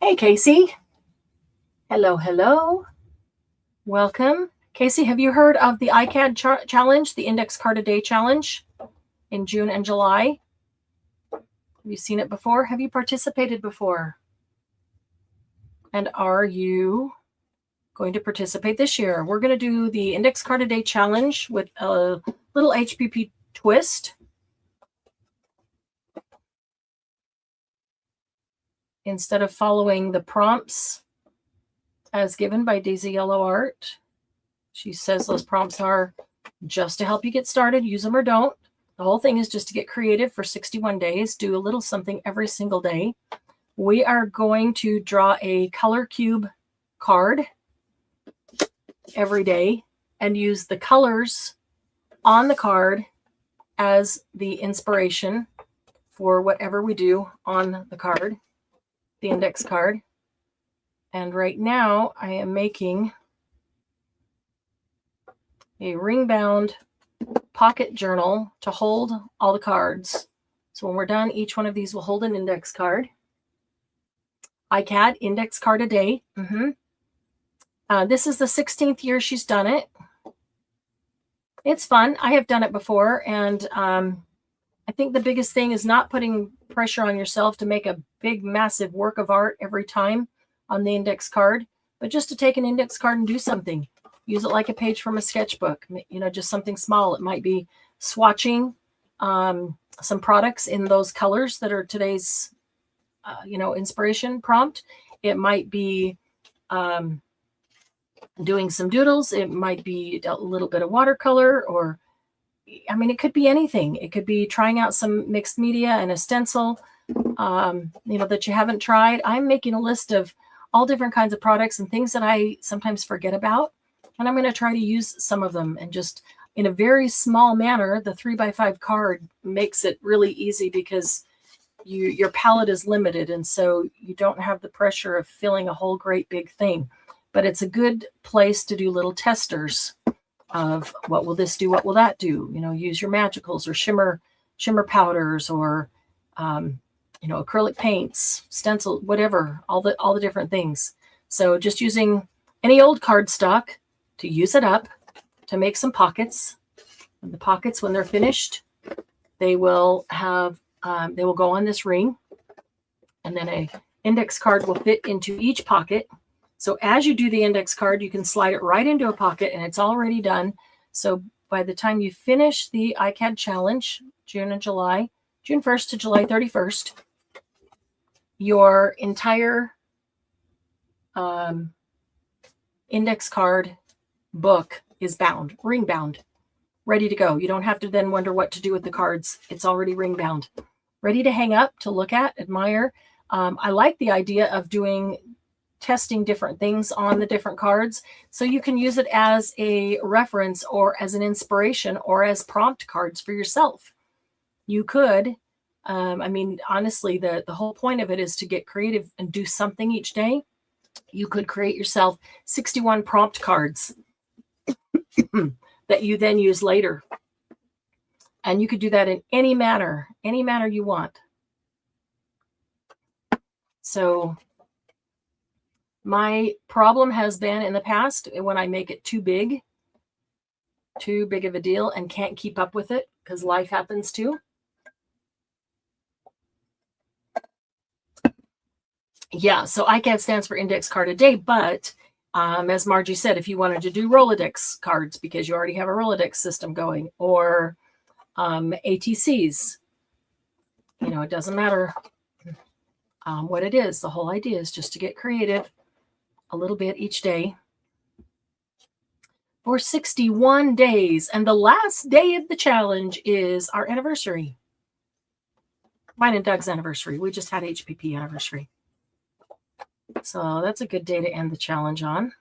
Speaker 1: Hey, Casey. Hello, hello. Welcome. Casey, have you heard of the Icad challenge, the Index Card a Day challenge in June and July? Have you seen it before? Have you participated before? And are you going to participate this year? We're going to do the Index Card a Day challenge with a little HPP twist. Instead of following the prompts as given by Daisy Yellow Art, she says those prompts are just to help you get started. Use them or don't. The whole thing is just to get creative for 61 days. Do a little something every single day. We are going to draw a color cube card every day and use the colors on the card as the inspiration for whatever we do on the card, the index card. And right now I am making a ring-bound pocket journal to hold all the cards. So when we're done, each one of these will hold an index card. Icad, index card a day. This is the 16th year she's done it. It's fun. I have done it before, and I think the biggest thing is not putting pressure on yourself to make a big, massive work of art every time on the index card, but just to take an index card and do something. Use it like a page from a sketchbook, you know, just something small. It might be swatching some products in those colors that are today's, you know, inspiration prompt. It might be doing some doodles. It might be a little bit of watercolor, or, I mean, it could be anything. It could be trying out some mixed media and a stencil, you know, that you haven't tried. I'm making a list of all different kinds of products and things that I sometimes forget about. And I'm going to try to use some of them, and just in a very small manner. The 3x5 card makes it really easy because your palette is limited. And so you don't have the pressure of filling a whole great big thing, but it's a good place to do little testers of what will this do? What will that do? You know, use your magicals or shimmer powders, or, you know, acrylic paints, stencil, whatever, all the different things. So just using any old cardstock to use it up to make some pockets. And the pockets, when they're finished, they will have, they will go on this ring, and then a index card will fit into each pocket. So as you do the index card, you can slide it right into a pocket, and it's already done. So by the time you finish the Icad challenge, June and July, June 1st to July 31st, your entire index card book is bound, ring bound, ready to go. You don't have to then wonder what to do with the cards. It's already ring bound, ready to hang up, to look at, admire. I like the idea of testing different things on the different cards, so you can use it as a reference or as an inspiration or as prompt cards for yourself. You could, I mean, honestly, the whole point of it is to get creative and do something each day. You could create yourself 61 prompt cards that you then use later. And you could do that in any manner you want. So my problem has been in the past when I make it too big of a deal and can't keep up with it, because life happens too. Yeah, so Icad stands for index card a day, but as Margie said, if you wanted to do Rolodex cards because you already have a Rolodex system going, or ATCs, you know, it doesn't matter what it is. The whole idea is just to get creative a little bit each day for 61 days. And the last day of the challenge is our anniversary. Mine and Doug's anniversary. We just had HPP anniversary. So that's a good day to end the challenge on.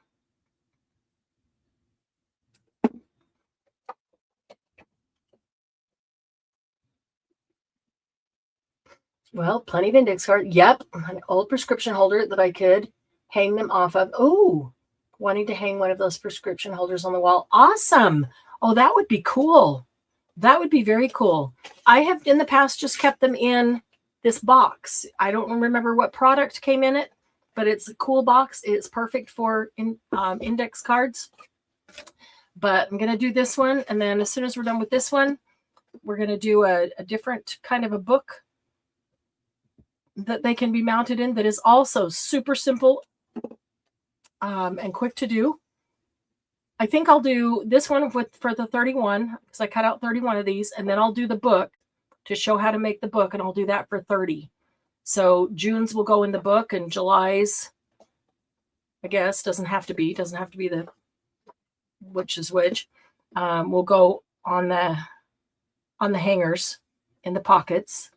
Speaker 1: Well, plenty of index cards. Yep, an old prescription holder that I could hang them off of. Oh, wanting to hang one of those prescription holders on the wall. Awesome. Oh, that would be cool. That would be very cool. I have in the past just kept them in this box. I don't remember what product came in it, but it's a cool box. It's perfect for index cards. But I'm going to do this one. And then as soon as we're done with this one, we're going to do a different kind of a book that they can be mounted in that is also super simple and quick to do. I think I'll do this one for the 31, because I cut out 31 of these, and then I'll do the book to show how to make the book, and I'll do that for 30. So June's will go in the book, and July's, I guess, doesn't have to be the which is which, will go on the hangers in the pockets.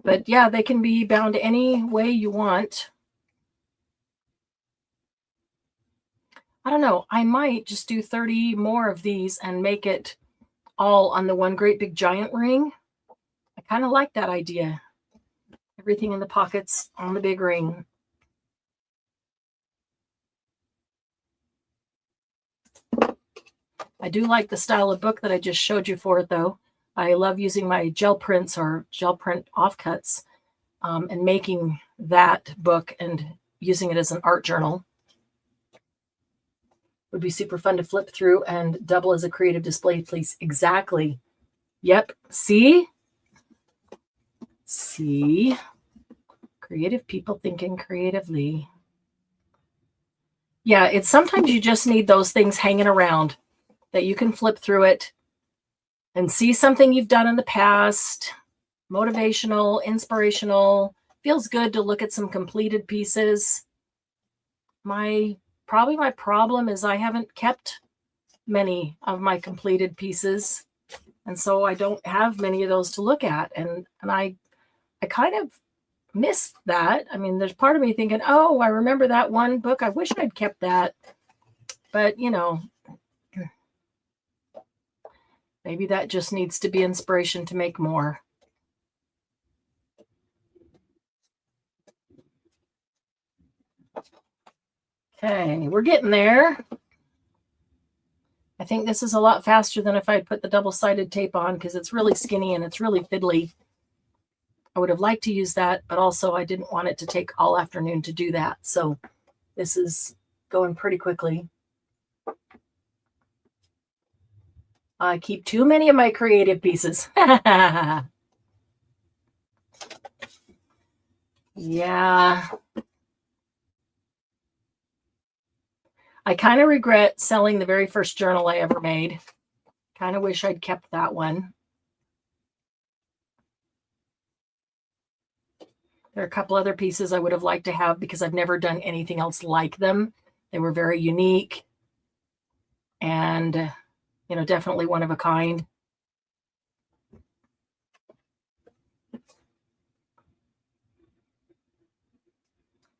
Speaker 1: But yeah, they can be bound any way you want. I don't know. I might just do 30 more of these and make it all on the one great big giant ring. I kind of like that idea. Everything in the pockets on the big ring. I do like the style of book that I just showed you for it, though. I love using my gel prints or gel print offcuts and making that book and using it as an art journal. Would be super fun to flip through and double as a creative display piece. Exactly. Yep. See? See? Creative people thinking creatively. Yeah, it's sometimes you just need those things hanging around that you can flip through it and see something you've done in the past. Motivational, inspirational. Feels good to look at some completed pieces. Probably my problem is I haven't kept many of my completed pieces. And so I don't have many of those to look at. And I kind of miss that. I mean, there's part of me thinking, oh, I remember that one book. I wish I'd kept that. But, you know, maybe that just needs to be inspiration to make more. Okay, we're getting there. I think this is a lot faster than if I put the double-sided tape on because it's really skinny and it's really fiddly. I would have liked to use that, but also I didn't want it to take all afternoon to do that. So this is going pretty quickly. I keep too many of my creative pieces. Yeah. I kind of regret selling the very first journal I ever made. Kind of wish I'd kept that one. There are a couple other pieces I would have liked to have because I've never done anything else like them. They were very unique and, you know, definitely one of a kind.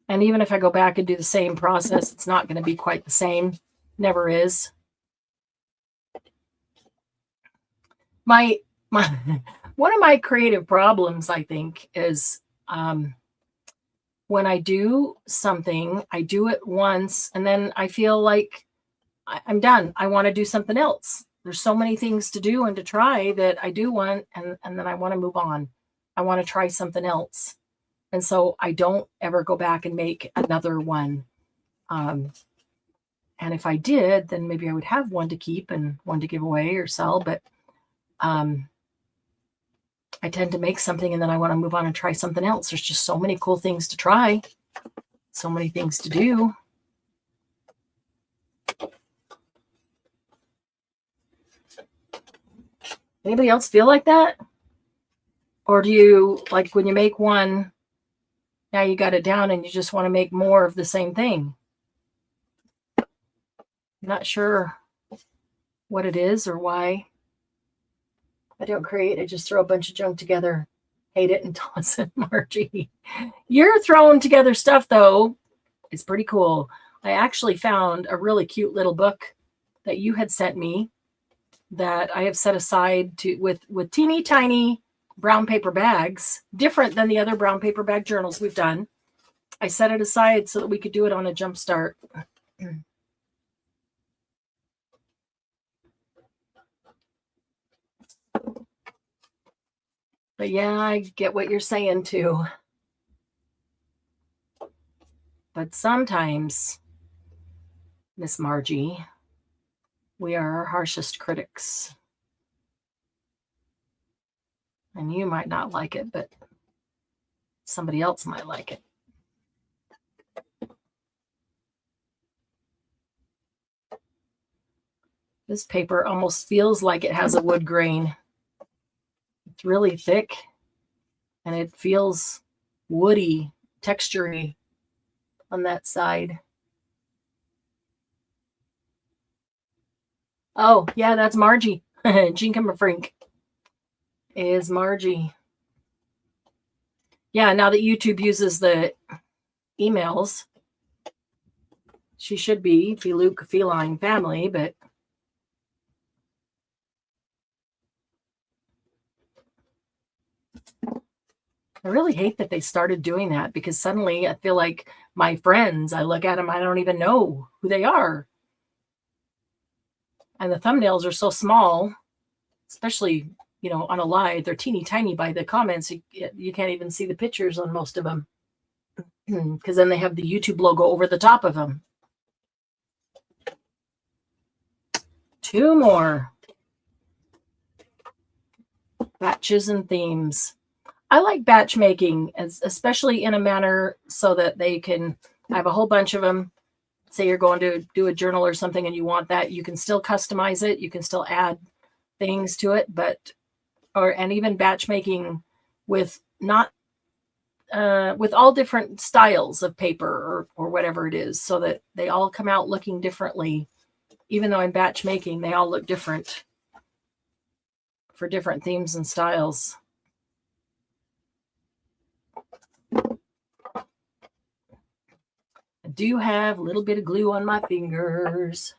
Speaker 1: And even if I go back and do the same process, it's not going to be quite the same. Never is. My one of my creative problems, I think, is when I do something, I do it once, and then I feel like I'm done. I want to do something else. There's so many things to do and to try that I do one, and then I want to move on. I want to try something else. And so I don't ever go back and make another one. And if I did, then maybe I would have one to keep and one to give away or sell. But I tend to make something and then I want to move on and try something else. There's just so many cool things to try, so many things to do. Anybody else feel like that? Or do you, like when you make one, now you got it down and you just want to make more of the same thing? I'm not sure what it is or why. I don't create, I just throw a bunch of junk together, hate it and toss it, Margie. You're throwing together stuff though. It's pretty cool. I actually found a really cute little book that you had sent me that I have set aside to with teeny tiny brown paper bags, different than the other brown paper bag journals we've done. I set it aside so that we could do it on a jump start. But yeah, I get what you're saying too. But sometimes, Miss Margie, we are our harshest critics. And you might not like it, but somebody else might like it. This paper almost feels like it has a wood grain. It's really thick and it feels woody, textury on that side. Oh, yeah, that's Margie. Jinkamafrink is Margie. Yeah, now that YouTube uses the emails, she should be Feluke Feline Family, but I really hate that they started doing that, because suddenly I feel like my friends, I look at them, I don't even know who they are. And the thumbnails are so small, especially, you know, on a live, they're teeny tiny by the comments. You can't even see the pictures on most of them, because then they have the YouTube logo over the top of them. 2 more. Batches and themes. I like batch making, especially in a manner so that they can have a whole bunch of them. Say you're going to do a journal or something and you want that, you can still customize it. You can still add things to it, and even batch making with with all different styles of paper or whatever it is, so that they all come out looking differently. Even though I'm batch making, they all look different for different themes and styles. I do have a little bit of glue on my fingers.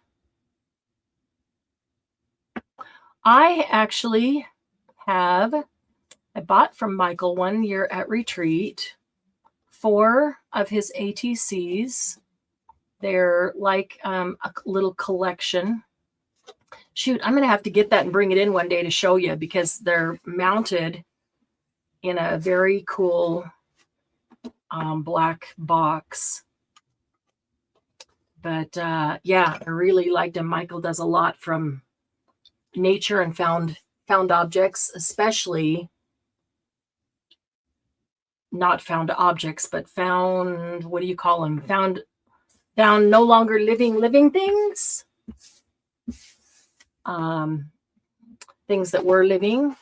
Speaker 1: I actually I bought from Michael one year at retreat 4 of his ATCs. They're like a little collection. Shoot, I'm going to have to get that and bring it in one day to show you, because they're mounted in a very cool black box. But yeah, I really liked him. Michael does a lot from nature and found objects, especially not found objects, but found, what do you call them? Found no longer living things. Things that were living.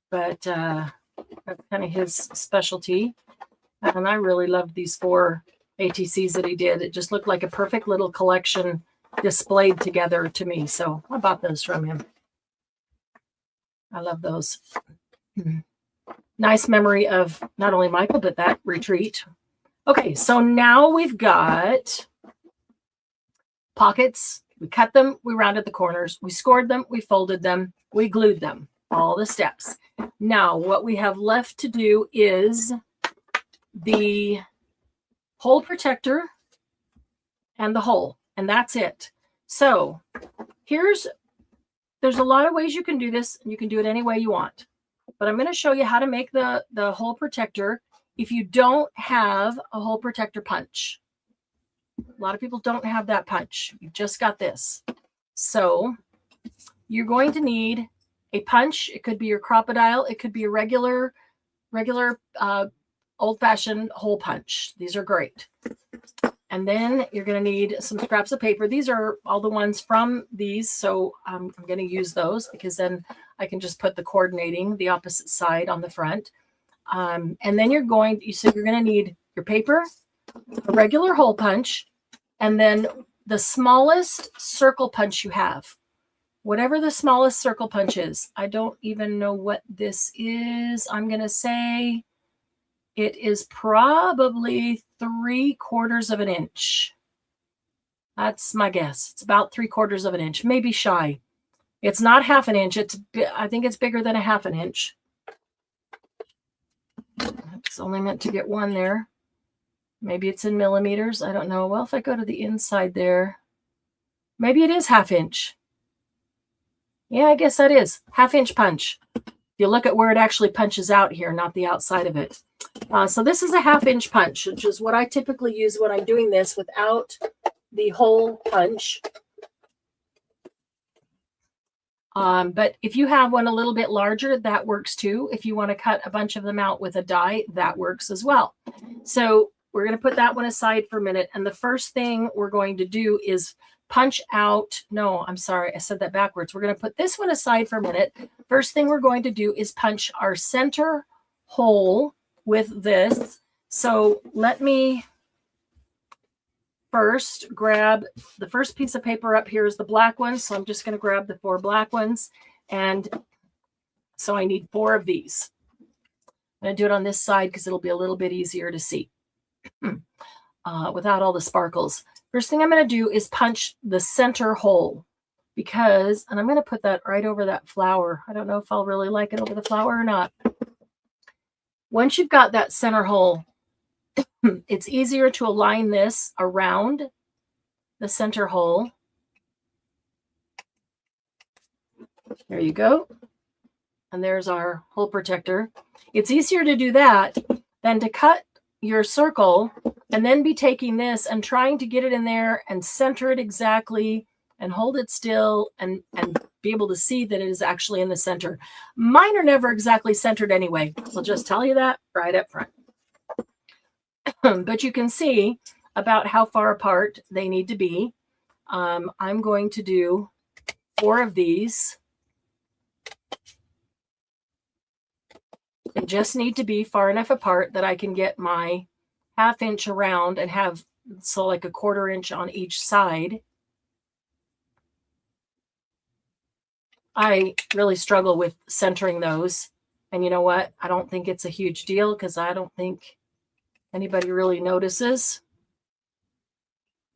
Speaker 1: But that's kind of his specialty. And I really loved these 4 ATCs that he did. It just looked like a perfect little collection displayed together to me. So I bought those from him. I love those. Nice memory of not only Michael, but that retreat. Okay, so now we've got pockets. We cut them, we rounded the corners, we scored them, we folded them, we glued them. All the steps. Now what we have left to do is the hole protector and the hole, and that's it. So there's a lot of ways you can do this, and you can do it any way you want, but I'm going to show you how to make the hole protector if you don't have a hole protector punch. A lot of people don't have that punch. You've just got this. So you're going to need a punch. It could be your crocodile. It could be a regular old-fashioned hole punch. These are great. And then you're going to need some scraps of paper. These are all the ones from these, so I'm going to use those, because then I can just put the opposite side on the front. And then you're going to need your paper, a regular hole punch, and then the smallest circle punch you have. Whatever the smallest circle punch is. I don't even know what this is. I'm going to say it is probably 3/4 of an inch. That's my guess. It's about 3/4 of an inch, maybe shy. It's not 1/2 an inch. I think it's bigger than 1/2 an inch. It's only meant to get one there. Maybe it's in millimeters. I don't know. Well, if I go to the inside there, maybe it is 1/2 inch. Yeah, I guess that is 1/2 inch punch. You look at where it actually punches out here, not the outside of it. So this is a 1/2 inch punch, which is what I typically use when I'm doing this without the hole punch. But if you have one a little bit larger, that works too. If you want to cut a bunch of them out with a die, that works as well. So we're going to put that one aside for a minute. And the first thing we're going to do is punch out. No, I'm sorry. I said that backwards. We're going to put this one aside for a minute. First thing we're going to do is punch our center hole with this. So let me first grab the first piece of paper up here is the black one. So I'm just going to grab the 4 black ones. And so I need 4 of these. I'm going to do it on this side because it'll be a little bit easier to see without all the sparkles. First thing I'm going to do is punch the center hole and I'm going to put that right over that flower. I don't know if I'll really like it over the flower or not. Once you've got that center hole, it's easier to align this around the center hole. There you go. And there's our hole protector. It's easier to do that than to cut your circle and then be taking this and trying to get it in there and center it exactly and hold it still and be able to see that it is actually in the center. Mine are never exactly centered anyway. I'll just tell you that right up front. But you can see about how far apart they need to be. I'm going to do 4 of these. They just need to be far enough apart that I can get my 1/2 inch around and have, so like a 1/4 inch on each side. I really struggle with centering those. And you know what? I don't think it's a huge deal because I don't think anybody really notices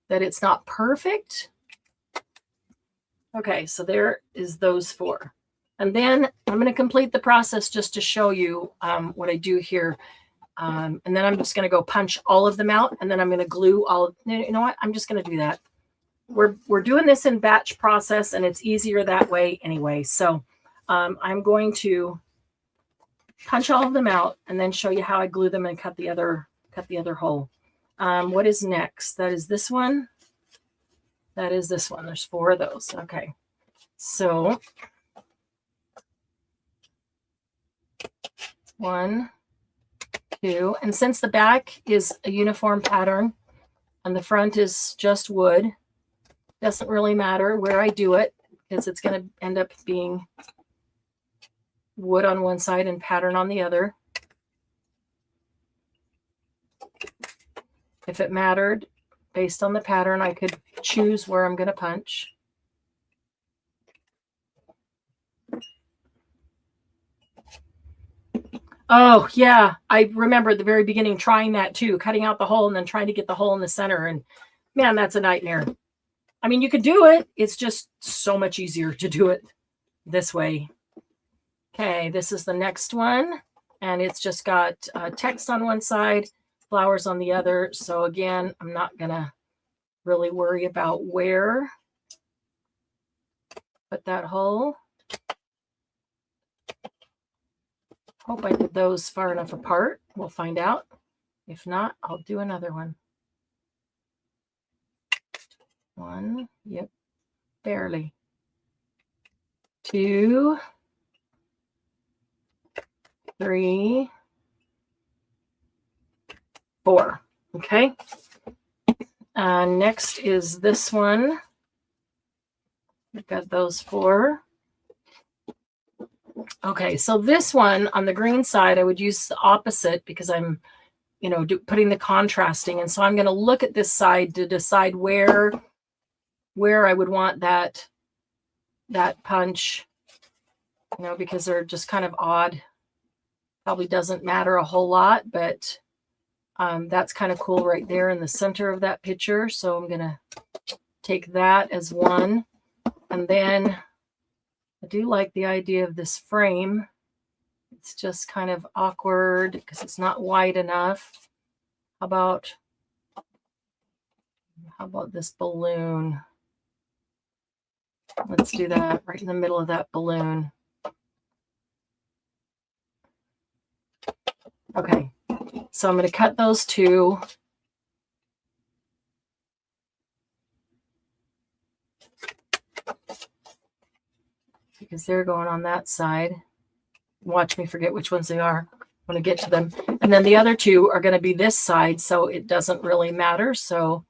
Speaker 1: that it's not perfect. Okay, so there is those 4. And then I'm going to complete the process just to show you what I do here. And then I'm just going to go punch all of them out. And then I'm going to glue all. You know what? I'm just going to do that. We're doing this in batch process, and it's easier that way anyway. So I'm going to punch all of them out and then show you how I glue them and cut the other hole. What is next? That is this one. That is this one. There's 4 of those. Okay. So 1, 2, and since the back is a uniform pattern and the front is just wood, doesn't really matter where I do it because it's going to end up being wood on one side and pattern on the other. If it mattered, based on the pattern, I could choose where I'm going to punch. Oh, yeah. I remember at the very beginning trying that too, cutting out the hole and then trying to get the hole in the center. And man, that's a nightmare. I mean, you could do it. It's just so much easier to do it this way. Okay, this is the next one. And it's just got text on one side, flowers on the other. So again, I'm not going to really worry about where. Put that hole. Hope I did those far enough apart. We'll find out. If not, I'll do another one. 1, yep, barely. 2, 3, 4. Okay. Next is this one. We've got those 4. Okay, so this one on the green side, I would use the opposite because I'm, putting the contrasting. And so I'm going to look at this side to decide where I would want that punch, because they're just kind of odd. Probably doesn't matter a whole lot, but that's kind of cool right there in the center of that picture. So I'm going to take that as one. And then I do like the idea of this frame. It's just kind of awkward because it's not wide enough. How about this balloon? Let's do that right in the middle of that balloon. Okay, so I'm going to cut those 2. Because they're going on that side. Watch me forget which ones they are when I get to them. And then the other 2 are going to be this side, so it doesn't really matter. So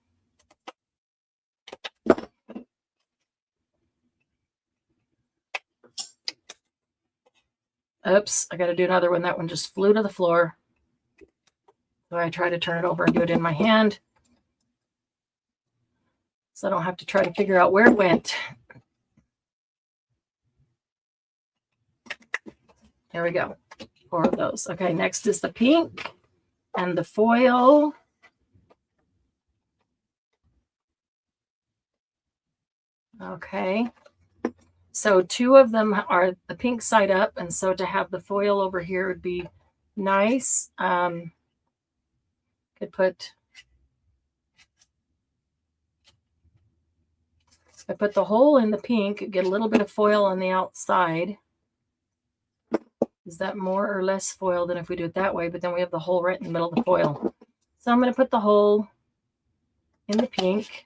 Speaker 1: oops, I got to do another one. That one just flew to the floor. So I try to turn it over and do it in my hand, so I don't have to try to figure out where it went. There we go. 4 of those. Okay, next is the pink and the foil. Okay. So 2 of them are the pink side up, and so to have the foil over here would be nice. Could put, I put the hole in the pink, get a little bit of foil on the outside. Is that more or less foil than if we do it that way? But then we have the hole right in the middle of the foil. So I'm going to put the hole in the pink.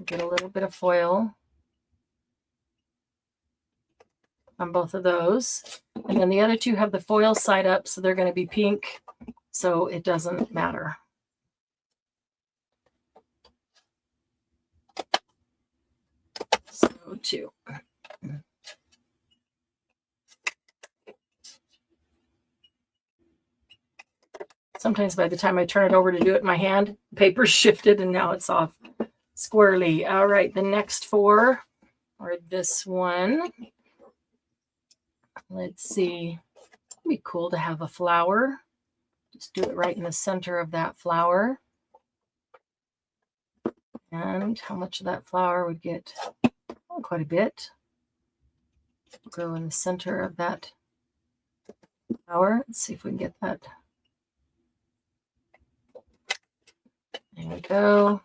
Speaker 1: Get a little bit of foil on both of those. And then the other two have the foil side up, so they're going to be pink, so it doesn't matter. So two. Sometimes by the time I turn it over to do it in my hand, the paper's shifted and now it's off squarely. All right, the next four are this one. Let's see. It'd be cool to have a flower. Just do it right in the center of that flower. And how much of that flower would get? Oh, quite a bit. Go in the center of that flower. Let's see if we can get that. There we go.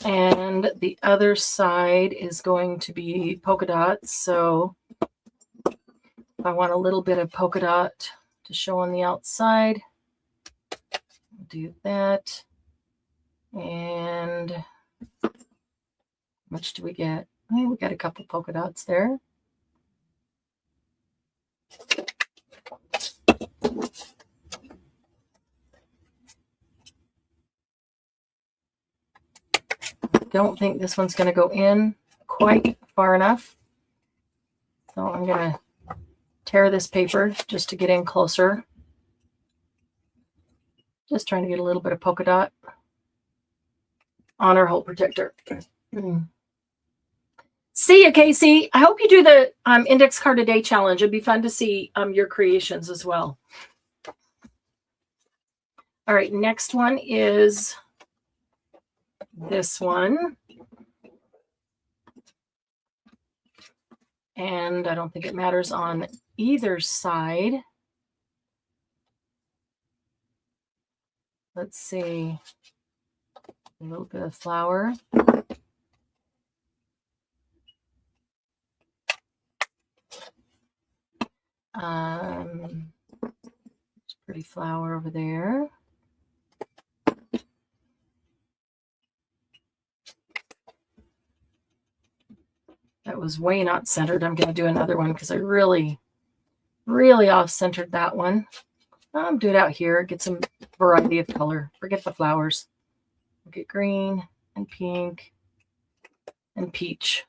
Speaker 1: And the other side is going to be polka dots. So if I want a little bit of polka dot to show on the outside, I'll do that. And how much do we get? Oh, we got a couple polka dots there. Don't think this one's going to go in quite far enough. So I'm going to tear this paper just to get in closer. Just trying to get a little bit of polka dot on our hole protector. See you, Casey. I hope you do the index card a day challenge. It'd be fun to see your creations as well. All right, next one is this one. And I don't think it matters on either side. Let's see. A little bit of flour. Pretty flower over there. That was way not centered. I'm going to do another one because I really off-centered that one. Do it out here. Get some variety of color. Forget the flowers. We'll get green and pink and peach.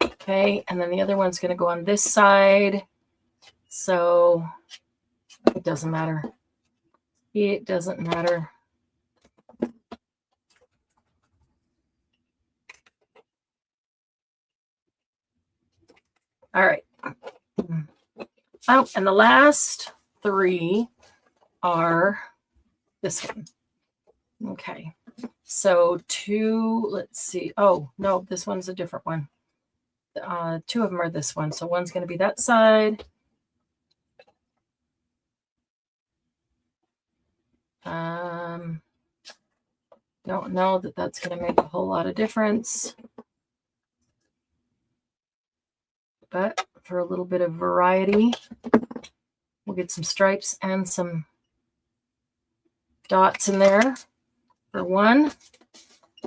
Speaker 1: Okay, and then the other one's going to go on this side. So it doesn't matter. It doesn't matter. All right. Oh, and the last three are this one. Okay. So two, let's see. Oh, no, this one's a different one. Two of them are this one. So one's going to be that side. Don't know that that's going to make a whole lot of difference. But for a little bit of variety, we'll get some stripes and some dots in there for one.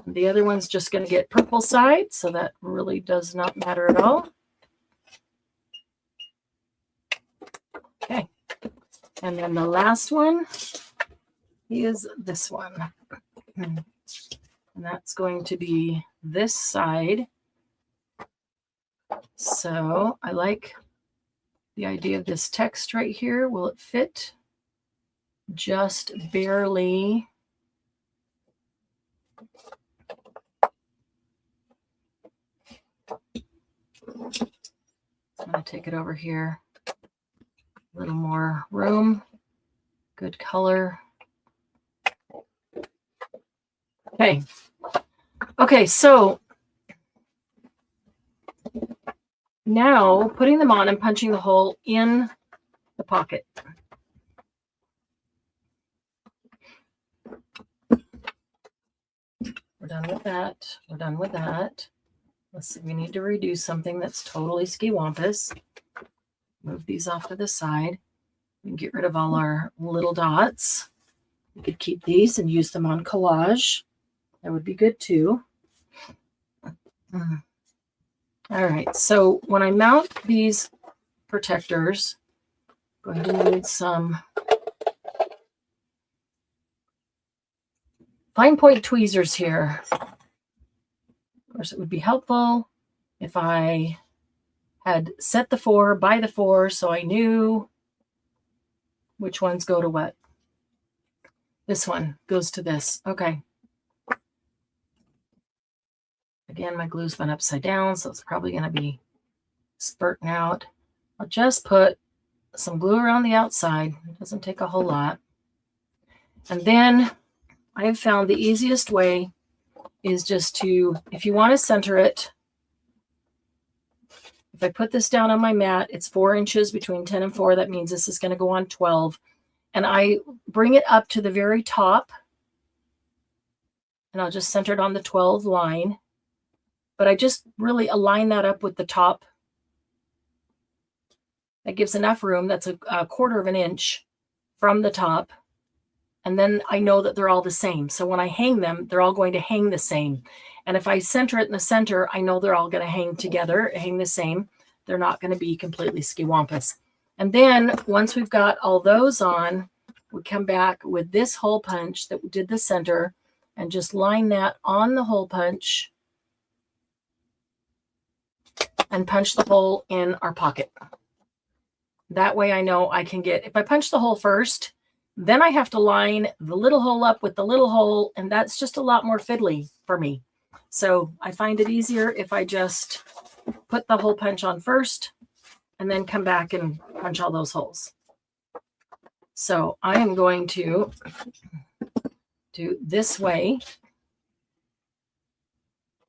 Speaker 1: The other one's just going to get purple side, so that really does not matter at all. Okay. And then the last one is this one. And that's going to be this side. So I like the idea of this text right here. Will it fit? Just barely. I'm going to take it over here. A little more room. Good color. Okay. Okay, so now putting them on and punching the hole in the pocket. We're done with that. We're done with that. Let's see, we need to redo something that's totally ski-wampus. Move these off to the side and get rid of all our little dots. We could keep these and use them on collage. That would be good too. All right, so when I mount these protectors, I'm going to need some fine point tweezers here. Of course, it would be helpful if I had set the 4 by the 4 so I knew which ones go to what. This one goes to this. Okay. Again, my glue's been upside down, so it's probably going to be spurting out. I'll just put some glue around the outside. It doesn't take a whole lot. And then I have found the easiest way is just to, if you want to center it, if I put this down on my mat, it's 4 inches between 10 and 4. That means this is going to go on 12. And I bring it up to the very top, and I'll just center it on the 12 line. But I just really align that up with the top. That gives enough room. That's a 1/4 of an inch from the top. And then I know that they're all the same. So when I hang them, they're all going to hang the same. And if I center it in the center, I know they're all going to hang together, hang the same. They're not going to be completely ski-wampus. And then once we've got all those on, we come back with this hole punch that we did the center and just line that on the hole punch and punch the hole in our pocket. That way I know I can get, if I punch the hole first, then I have to line the little hole up with the little hole, and that's just a lot more fiddly for me. So I find it easier if I just put the hole punch on first and then come back and punch all those holes. So I am going to do this way.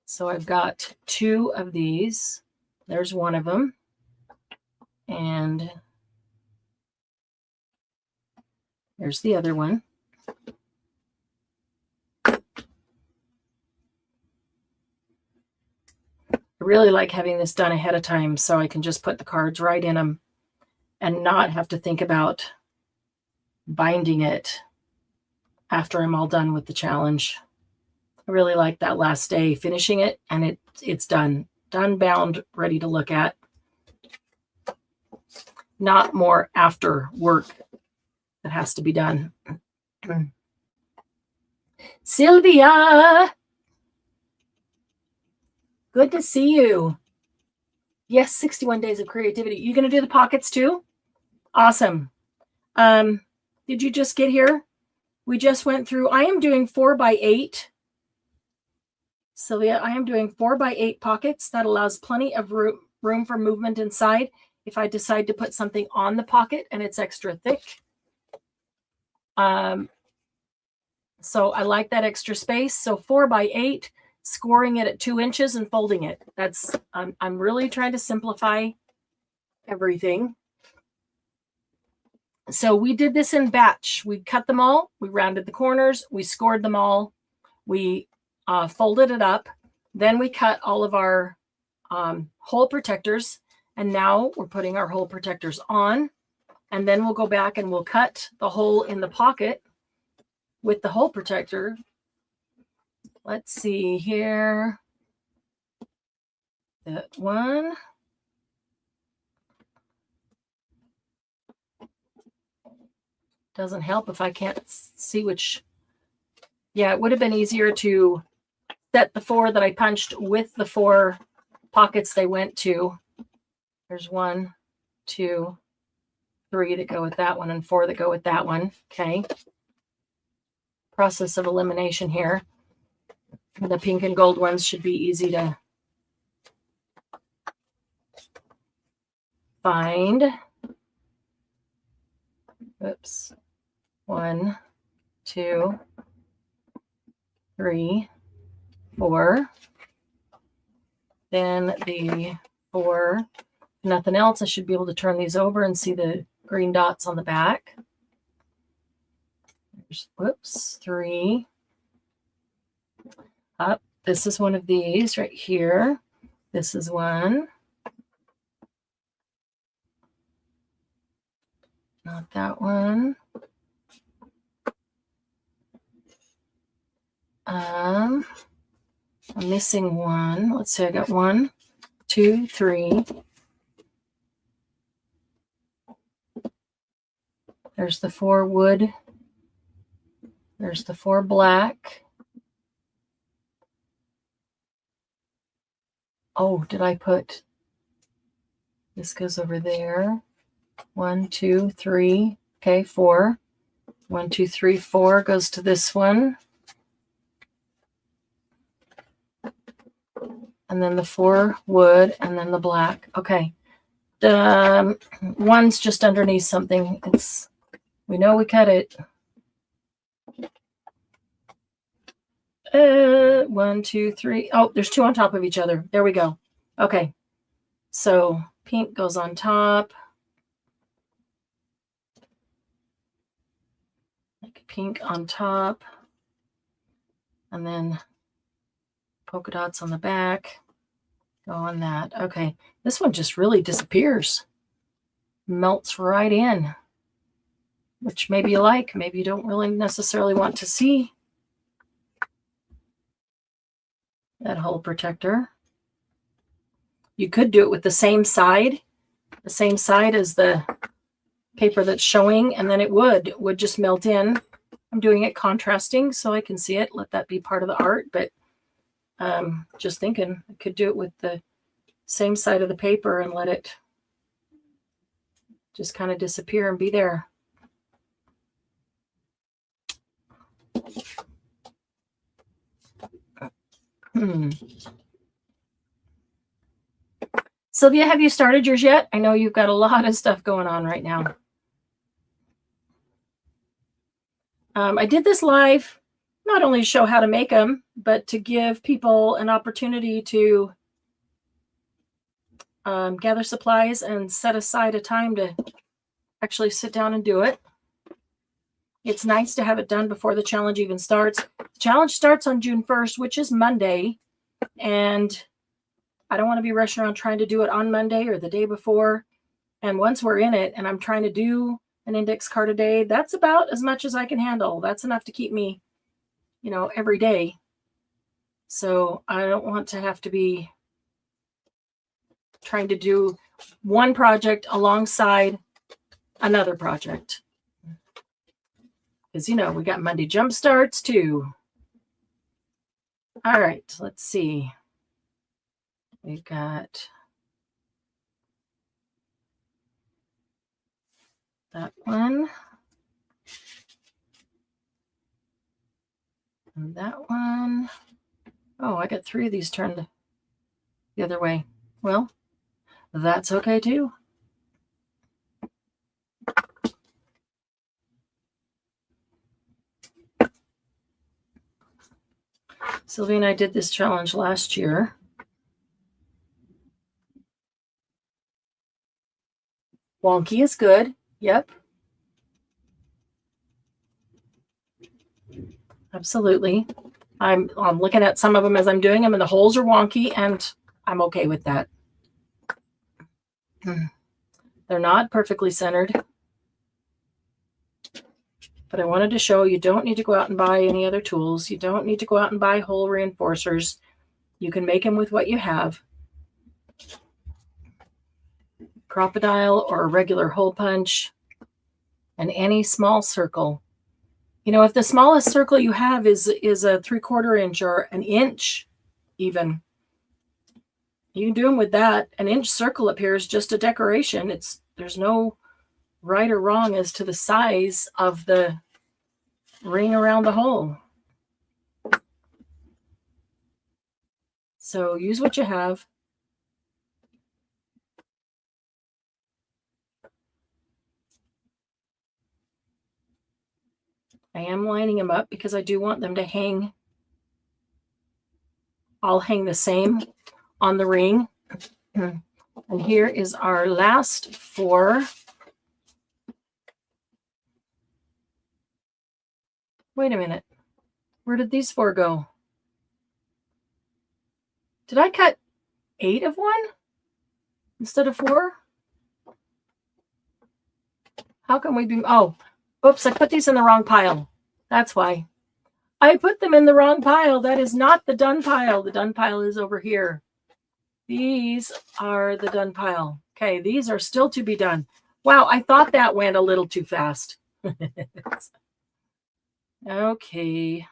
Speaker 1: So I've got 2 of these. There's one of them. And there's the other one. I really like having this done ahead of time so I can just put the cards right in them and not have to think about binding it after I'm all done with the challenge. I really like that last day finishing it, and it's done. Done, bound, ready to look at. Not more after work that has to be done. Sylvia, good to see you. Yes, 61 days of creativity. You going to do the pockets too? Awesome. Did you just get here? We just went through, I am doing 4x8. Sylvia, I am doing 4x8 pockets. That allows plenty of room for movement inside. If I decide to put something on the pocket and it's extra thick. So I like that extra space. So 4x8, scoring it at 2 inches and folding it. That's, I'm really trying to simplify everything. So we did this in batch. We cut them all. We rounded the corners. We scored them all. We folded it up. Then we cut all of our hole protectors. And now we're putting our hole protectors on. And then we'll go back and we'll cut the hole in the pocket with the hole protector. Let's see here. That one. Doesn't help if I can't see which. Yeah, it would have been easier to set the 4 that I punched with the 4 pockets they went to. There's 1, 2, 3 that go with that one and 4 that go with that one. Okay. Process of elimination here. The pink and gold ones should be easy to find. Oops. 1, 2, 3, 4. Then the 4, nothing else. I should be able to turn these over and see the green dots on the back. There's, whoops, 3. Up. This is one of these right here. This is one. Not that one. I'm missing one. Let's see, I got 1, 2, 3. There's the 4 wood. There's the 4 black. Oh, did I put, this goes over there. 1, 2, 3. Okay, 4. 1, 2, 3, 4 goes to this one. And then the 4 wood, and then the black. Okay. One's just underneath something. We know we cut it. 1, 2, 3. Oh, there's 2 on top of each other. There we go. Okay. So pink goes on top. Like pink on top. And then polka dots on the back. Go on that. Okay. This one just really disappears. Melts right in. Which maybe you like. Maybe you don't really necessarily want to see that hole protector. You could do it with the same side as the paper that's showing, and then it would just melt in. I'm doing it contrasting so I can see it. Let that be part of the art, but just thinking I could do it with the same side of the paper and let it just kind of disappear and be there. Sylvia, have you started yours yet? I know you've got a lot of stuff going on right now. I did this live not only to show how to make them, but to give people an opportunity to gather supplies and set aside a time to actually sit down and do it. It's nice to have it done before the challenge even starts. The challenge starts on June 1st, which is Monday. And I don't want to be rushing around trying to do it on Monday or the day before. And once we're in it and I'm trying to do an index card a day, that's about as much as I can handle. That's enough to keep me, every day. So I don't want to have to be trying to do one project alongside another project. Because, we got Monday jump starts too. All right, let's see. We've got that one. And that one. Oh, I got 3 of these turned the other way. Well, that's okay too. Sylvia and I did this challenge last year. Wonky is good. Yep. Absolutely. I'm looking at some of them as I'm doing them, and the holes are wonky, and I'm okay with that. They're not perfectly centered. But I wanted to show you don't need to go out and buy any other tools. You don't need to go out and buy hole reinforcers. You can make them with what you have. Crocodile or a regular hole punch, and any small circle. If the smallest circle you have is a 3/4 inch or an inch even, you can do them with that. An inch circle up here is just a decoration. There's no right or wrong as to the size of the ring around the hole. So use what you have. I am lining them up because I do want them to hang I'll hang the same on the ring. And here is our last 4. Wait a minute. Where did these 4 go? Did I cut 8 of one instead of 4? How can we be? Oh, oops, I put these in the wrong pile. That's why. I put them in the wrong pile. That is not the done pile. The done pile is over here. These are the done pile. Okay, these are still to be done. Wow, I thought that went a little too fast. Okay.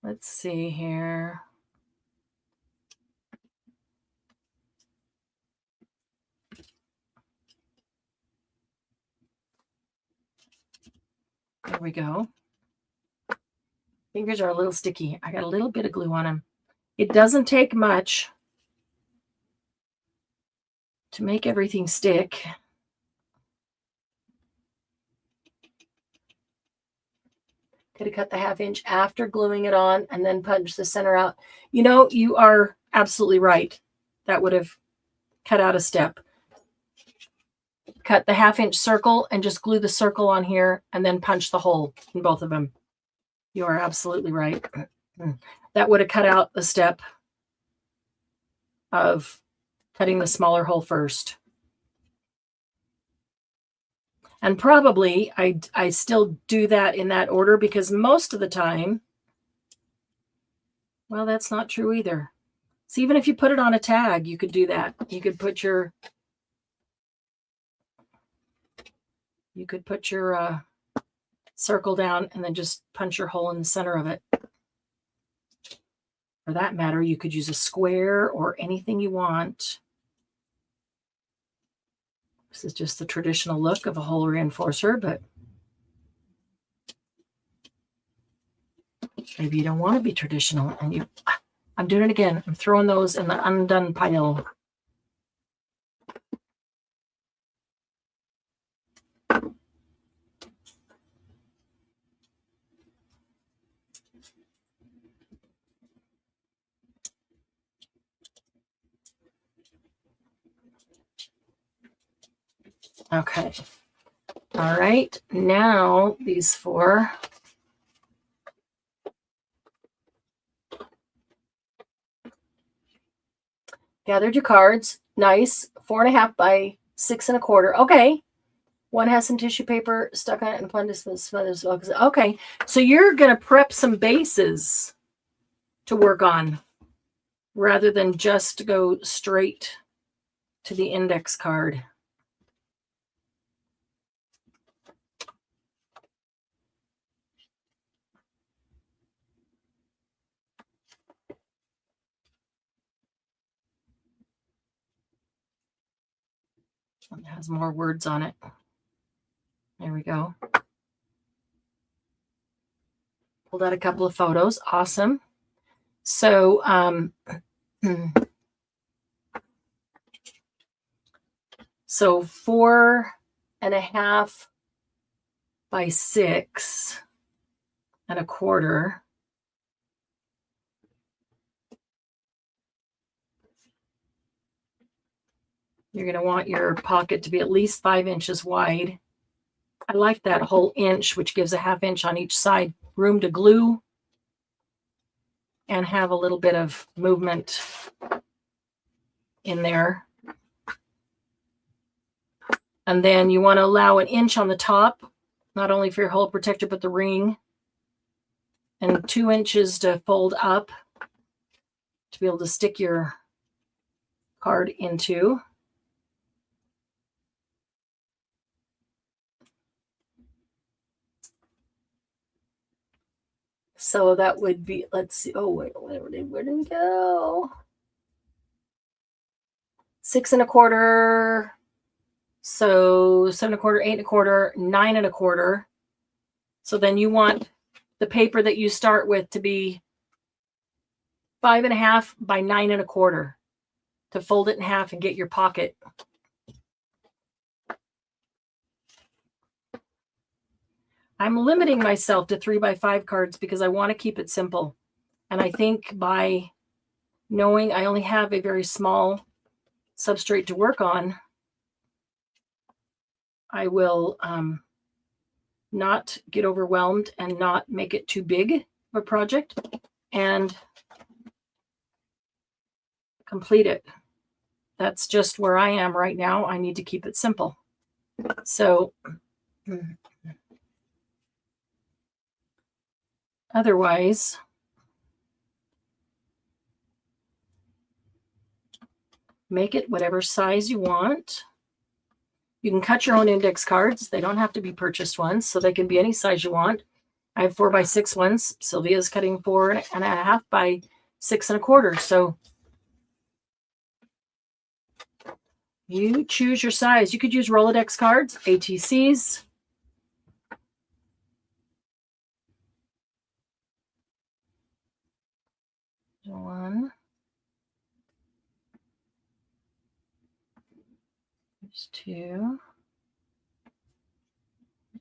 Speaker 1: Let's see here. There we go. Fingers are a little sticky. I got a little bit of glue on them. It doesn't take much to make everything stick. Could have cut the 1/2 inch after gluing it on and then punch the center out. You know, you are absolutely right. That would have cut out a step. Cut the 1/2 inch circle and just glue the circle on here and then punch the hole in both of them. You are absolutely right. That would have cut out the step of cutting the smaller hole first. And probably I still do that in that order because most of the time, well, that's not true either. So even if you put it on a tag, you could do that. You could put your circle down and then just punch your hole in the center of it. For that matter, you could use a square or anything you want. This is just the traditional look of a hole reinforcer, but maybe you don't want to be traditional and I'm doing it again. I'm throwing those in the undone pile. Okay. All right. Now these 4. Gathered your cards. Nice. 4.5 by 6 1/4. Okay. One has some tissue paper stuck on it and plan to smother. Okay. So you're going to prep some bases to work on rather than just go straight to the index card. It has more words on it. There we go. Pulled out a couple of photos. Awesome. So, so 4.5 by 6 1/4. You're going to want your pocket to be at least 5 inches wide. I like that whole inch, which gives a 1/2 inch on each side, room to glue and have a little bit of movement in there. And then you want to allow 1 inch on the top, not only for your hole protector, but the ring, and 2 inches to fold up to be able to stick your card into. So that would be, let's see. Oh, wait, where did we go? 6 1/4. So 7 1/4, 8 1/4, 9 1/4. So then you want the paper that you start with to be 5.5 by 9 1/4 to fold it in half and get your pocket. I'm limiting myself to 3 by 5 cards because I want to keep it simple. And I think by knowing I only have a very small substrate to work on, I will not get overwhelmed and not make it too big of a project and complete it. That's just where I am right now. I need to keep it simple. So otherwise, make it whatever size you want. You can cut your own index cards. They don't have to be purchased ones, so they can be any size you want. I have 4x6 ones. Sylvia's cutting 4.5 by 6 1/4. So you choose your size. You could use Rolodex cards, ATCs. One. There's 2.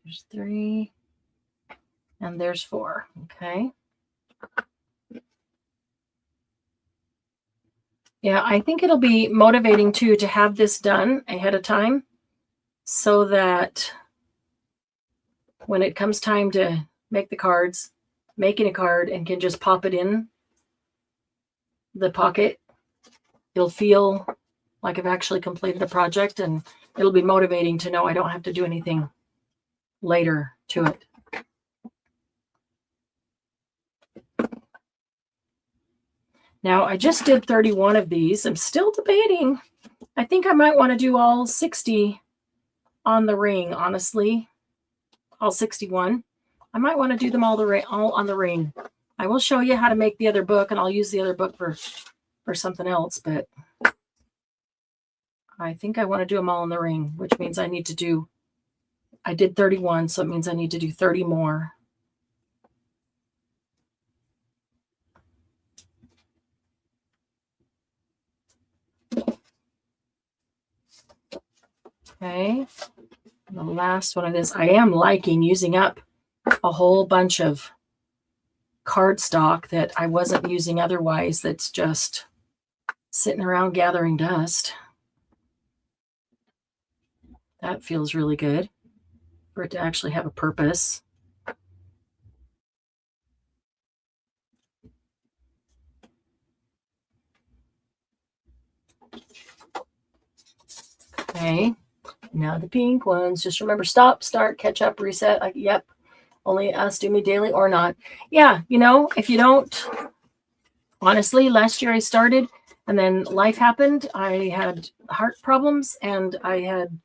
Speaker 1: There's 3. And there's 4. Okay. Yeah, I think it'll be motivating too to have this done ahead of time so that when it comes time to make the cards, making a card and can just pop it in the pocket, it'll feel like I've actually completed a project, and it'll be motivating to know I don't have to do anything later to it. Now, I just did 31 of these. I'm still debating. I think I might want to do all 60 on the ring, honestly. All 61. I might want to do them all on the ring. I will show you how to make the other book, and I'll use the other book for something else, but I think I want to do them all in the ring, which means I need to do, I did 31, so it means I need to do 30 more. Okay, the last one of this. I am liking using up a whole bunch of cardstock that I wasn't using otherwise, that's just sitting around gathering dust. That feels really good for it to actually have a purpose. Okay. Now the pink ones, just remember, stop, start, catch up, reset. Yep. Only us do me daily or not. Yeah. You know, if you don't, honestly, last year I started and then life happened. I had heart problems and I had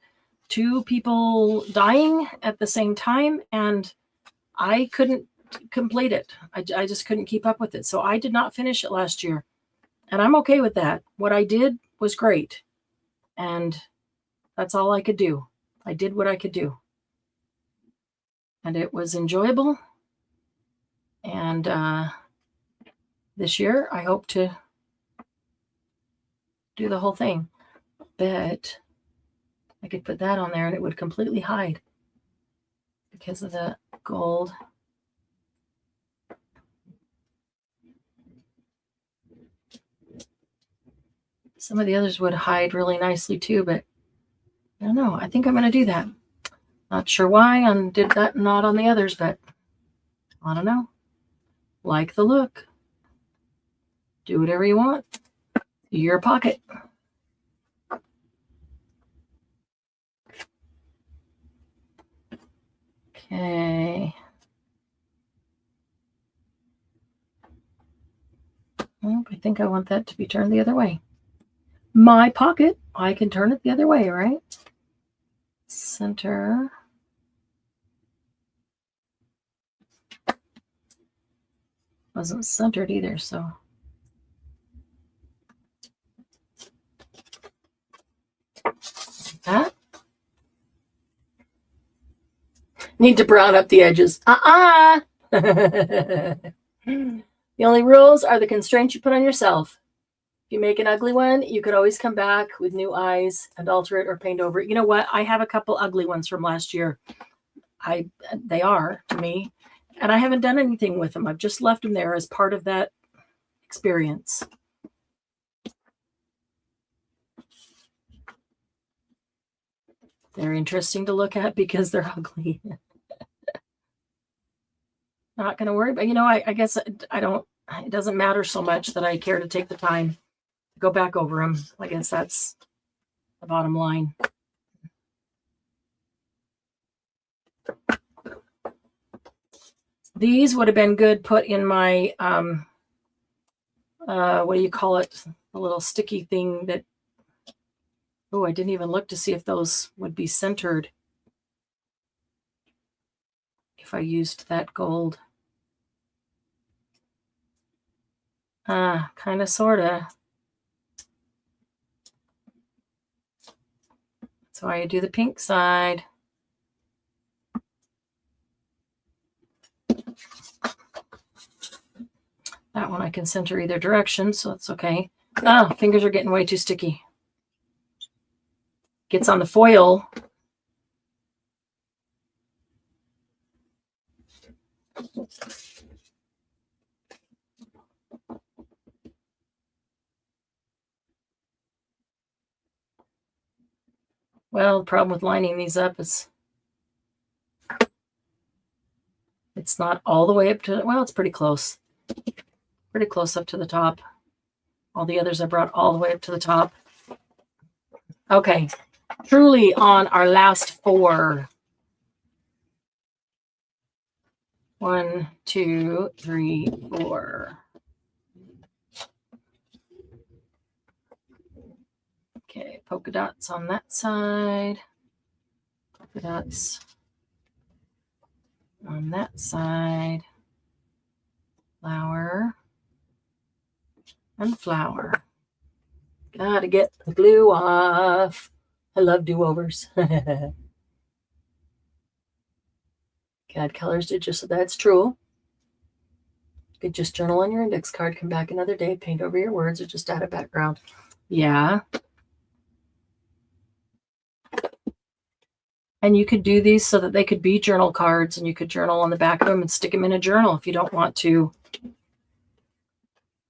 Speaker 1: 2 people dying at the same time and I couldn't complete it. I just couldn't keep up with it. So I did not finish it last year and I'm okay with that. What I did was great. And that's all I could do. I did what I could do. And it was enjoyable. And this year, I hope to do the whole thing. But I could put that on there and it would completely hide because of the gold. Some of the others would hide really nicely too, but I don't know. I think I'm going to do that. Not sure why I did that, not on the others, but I don't know. Like the look. Do whatever you want. Your pocket. Okay. Well, I think I want that to be turned the other way. My pocket, I can turn it the other way, right? Center. Wasn't centered either, so. That. Need to brown up the edges. The only rules are the constraints you put on yourself. If you make an ugly one, you could always come back with new eyes and alter it or paint over it. You know what? I have a couple ugly ones from last year. They are to me, and I haven't done anything with them. I've just left them there as part of that experience. They're interesting to look at because they're ugly. Not going to worry, but I guess it doesn't matter so much that I care to take the time to go back over them. I guess that's the bottom line. These would have been good put in my, what do you call it? A little sticky thing that, oh, I didn't even look to see if those would be centered if I used that gold. Kind of, sort of. That's why I do the pink side. That one I can center either direction, so it's okay. Fingers are getting way too sticky. Gets on the foil. Well, the problem with lining these up is it's not all the way up to, well, it's pretty close. Pretty close up to the top. All the others I brought all the way up to the top. Okay, truly on our last 4. 1, 2, 3, 4. Okay, polka dots on that side. Polka dots on that side. Flower. And flower. Gotta get the glue off. I love do-overs. Icad colors did just, that's true. You could just journal on your index card, come back another day, paint over your words, or just add a background. Yeah. And you could do these so that they could be journal cards, and you could journal on the back of them and stick them in a journal if you don't want to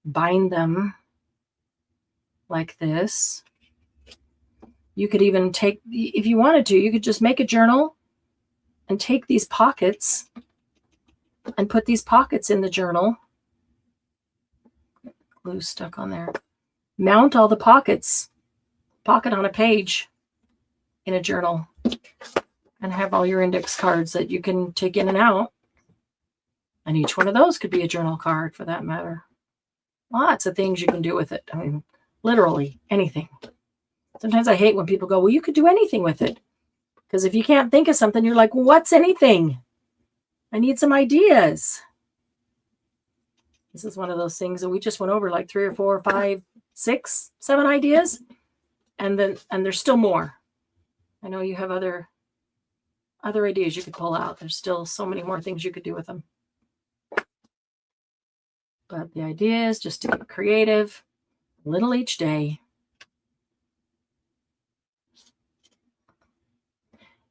Speaker 1: bind them like this. You could even take, if you wanted to, you could just make a journal and take these pockets and put these pockets in the journal. Glue stuck on there. Mount all the pockets, pocket on a page in a journal, and have all your index cards that you can take in and out. And each one of those could be a journal card for that matter. Lots of things you can do with it. I mean, literally anything. Sometimes I hate when people go, well, you could do anything with it. Because if you can't think of something, you're like, well, what's anything? I need some ideas. This is one of those things that we just went over like 3 or 4 or 5, 6, 7 ideas. And there's still more. I know you have other ideas you could pull out. There's still so many more things you could do with them. But the idea is just to get creative, a little each day.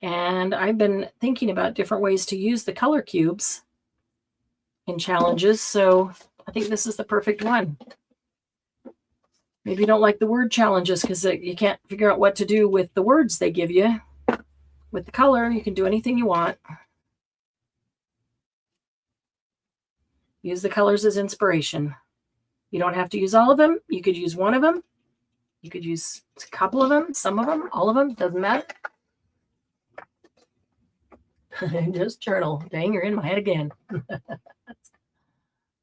Speaker 1: And I've been thinking about different ways to use the color cubes in challenges. So I think this is the perfect one. Maybe you don't like the word challenges because you can't figure out what to do with the words they give you. With the color, you can do anything you want. Use the colors as inspiration. You don't have to use all of them. You could use one of them. You could use a couple of them, some of them, all of them, doesn't matter. Just journal. Dang, you're in my head again.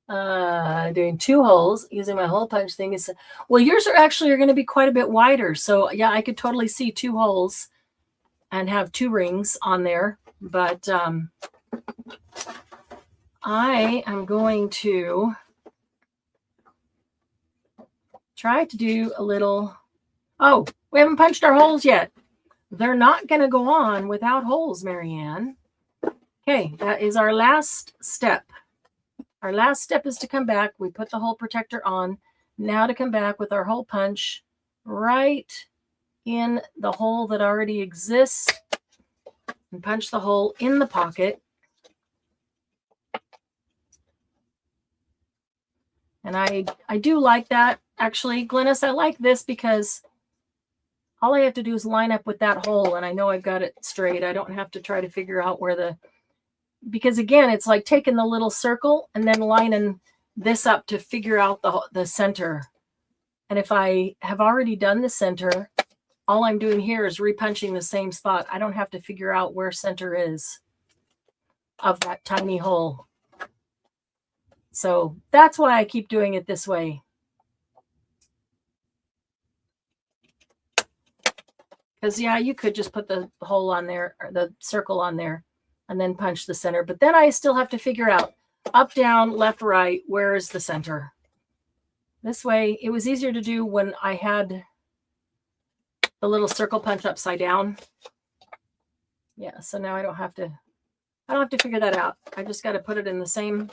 Speaker 1: Doing 2 holes using my hole punch thing is, well, yours are going to be quite a bit wider. So yeah, I could totally see 2 holes and have 2 rings on there. But I am going to try to do a little, oh, we haven't punched our holes yet. They're not going to go on without holes, Marianne. Okay, that is our last step. Our last step is to come back. We put the hole protector on. Now to come back with our hole punch right in the hole that already exists and punch the hole in the pocket. And I do like that. Actually, Glynis, I like this because all I have to do is line up with that hole, and I know I've got it straight. I don't have to try to figure out where because again, it's like taking the little circle and then lining this up to figure out the center. And if I have already done the center, all I'm doing here is repunching the same spot. I don't have to figure out where center is of that tiny hole. So that's why I keep doing it this way. Because, yeah, you could just put the hole on there, or the circle on there, and then punch the center. But then I still have to figure out up, down, left, right, where is the center? This way, it was easier to do when I had the little circle punch upside down. Yeah, so now I don't have to figure that out. I just got to put it in the same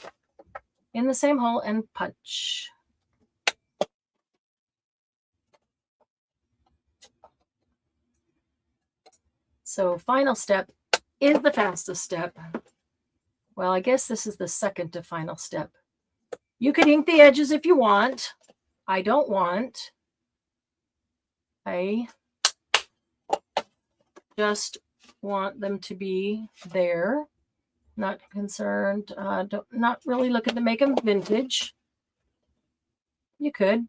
Speaker 1: hole and punch. So final step is the fastest step. Well, I guess this is the second to final step. You could ink the edges if you want. I don't want. I just want them to be there. Not concerned. Not really looking to make them vintage. You could.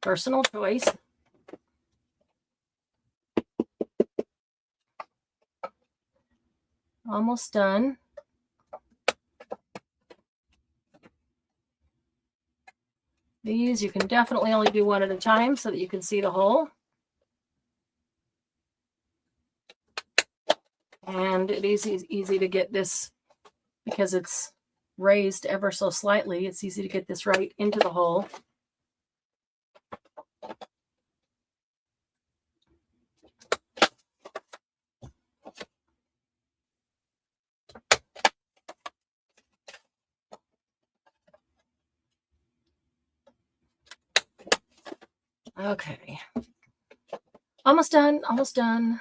Speaker 1: Personal choice. Almost done. These you can definitely only do one at a time so that you can see the hole. And it is easy to get this because it's raised ever so slightly. It's easy to get this right into the hole. Okay. Almost done, almost done.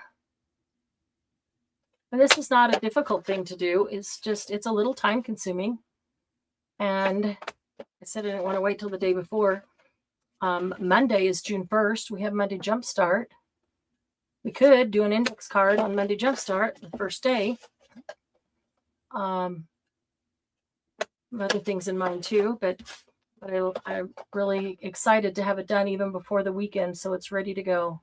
Speaker 1: And this is not a difficult thing to do. It's a little time consuming. And I said I didn't want to wait till the day before. Monday is June 1st. We have Monday Jumpstart. We could do an index card on Monday Jumpstart, the first day. Other things in mind too, but I'm really excited to have it done even before the weekend, so it's ready to go.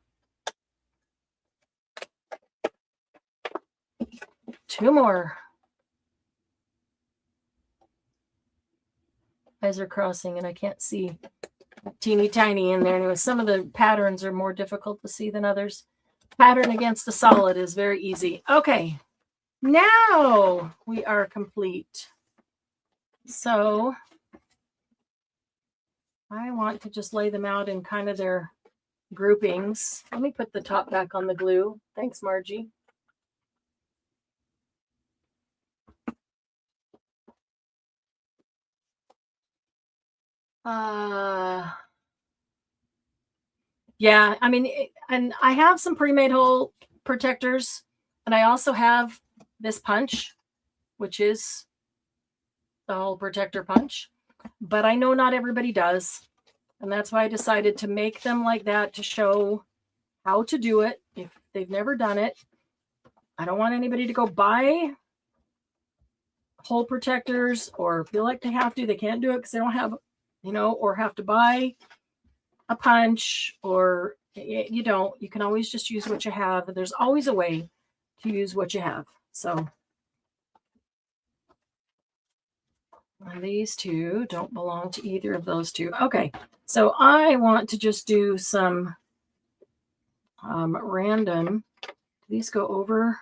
Speaker 1: 2 more. Eyes are crossing and I can't see teeny tiny in there. Anyway, some of the patterns are more difficult to see than others. Pattern against a solid is very easy. Okay, now we are complete. So I want to just lay them out in kind of their groupings. Let me put the top back on the glue. Thanks, Margie. Yeah, I mean, and I have some pre-made hole protectors, and I also have this punch, which is the hole protector punch, but I know not everybody does, and that's why I decided to make them like that to show how to do it if they've never done it. I don't want anybody to go buy hole protectors or feel like they have to. They can't do it because they don't have, or have to buy a punch, or you don't. You can always just use what you have. There's always a way to use what you have. So these two don't belong to either of those two. Okay, so I want to just do some random. Do these go over?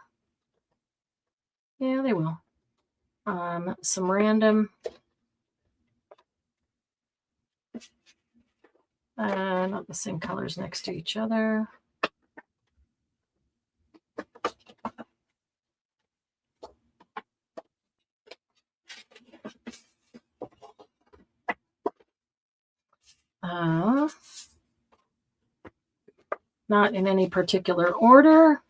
Speaker 1: Yeah, they will. Some random. Not the same colors next to each other. Not in any particular order.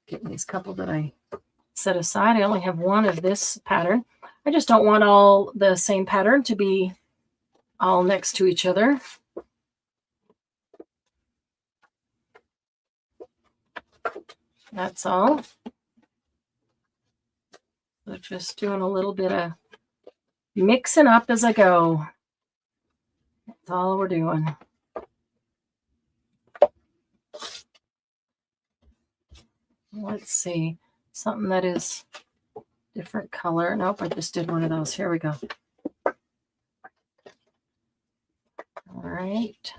Speaker 1: Getting these couple that I set aside. I only have one of this pattern. I just don't want all the same pattern to be all next to each other. That's all. So just doing a little bit of mixing up as I go. That's all we're doing. Let's see. Something that is different color. Nope, I just did one of those. Here we go. All right.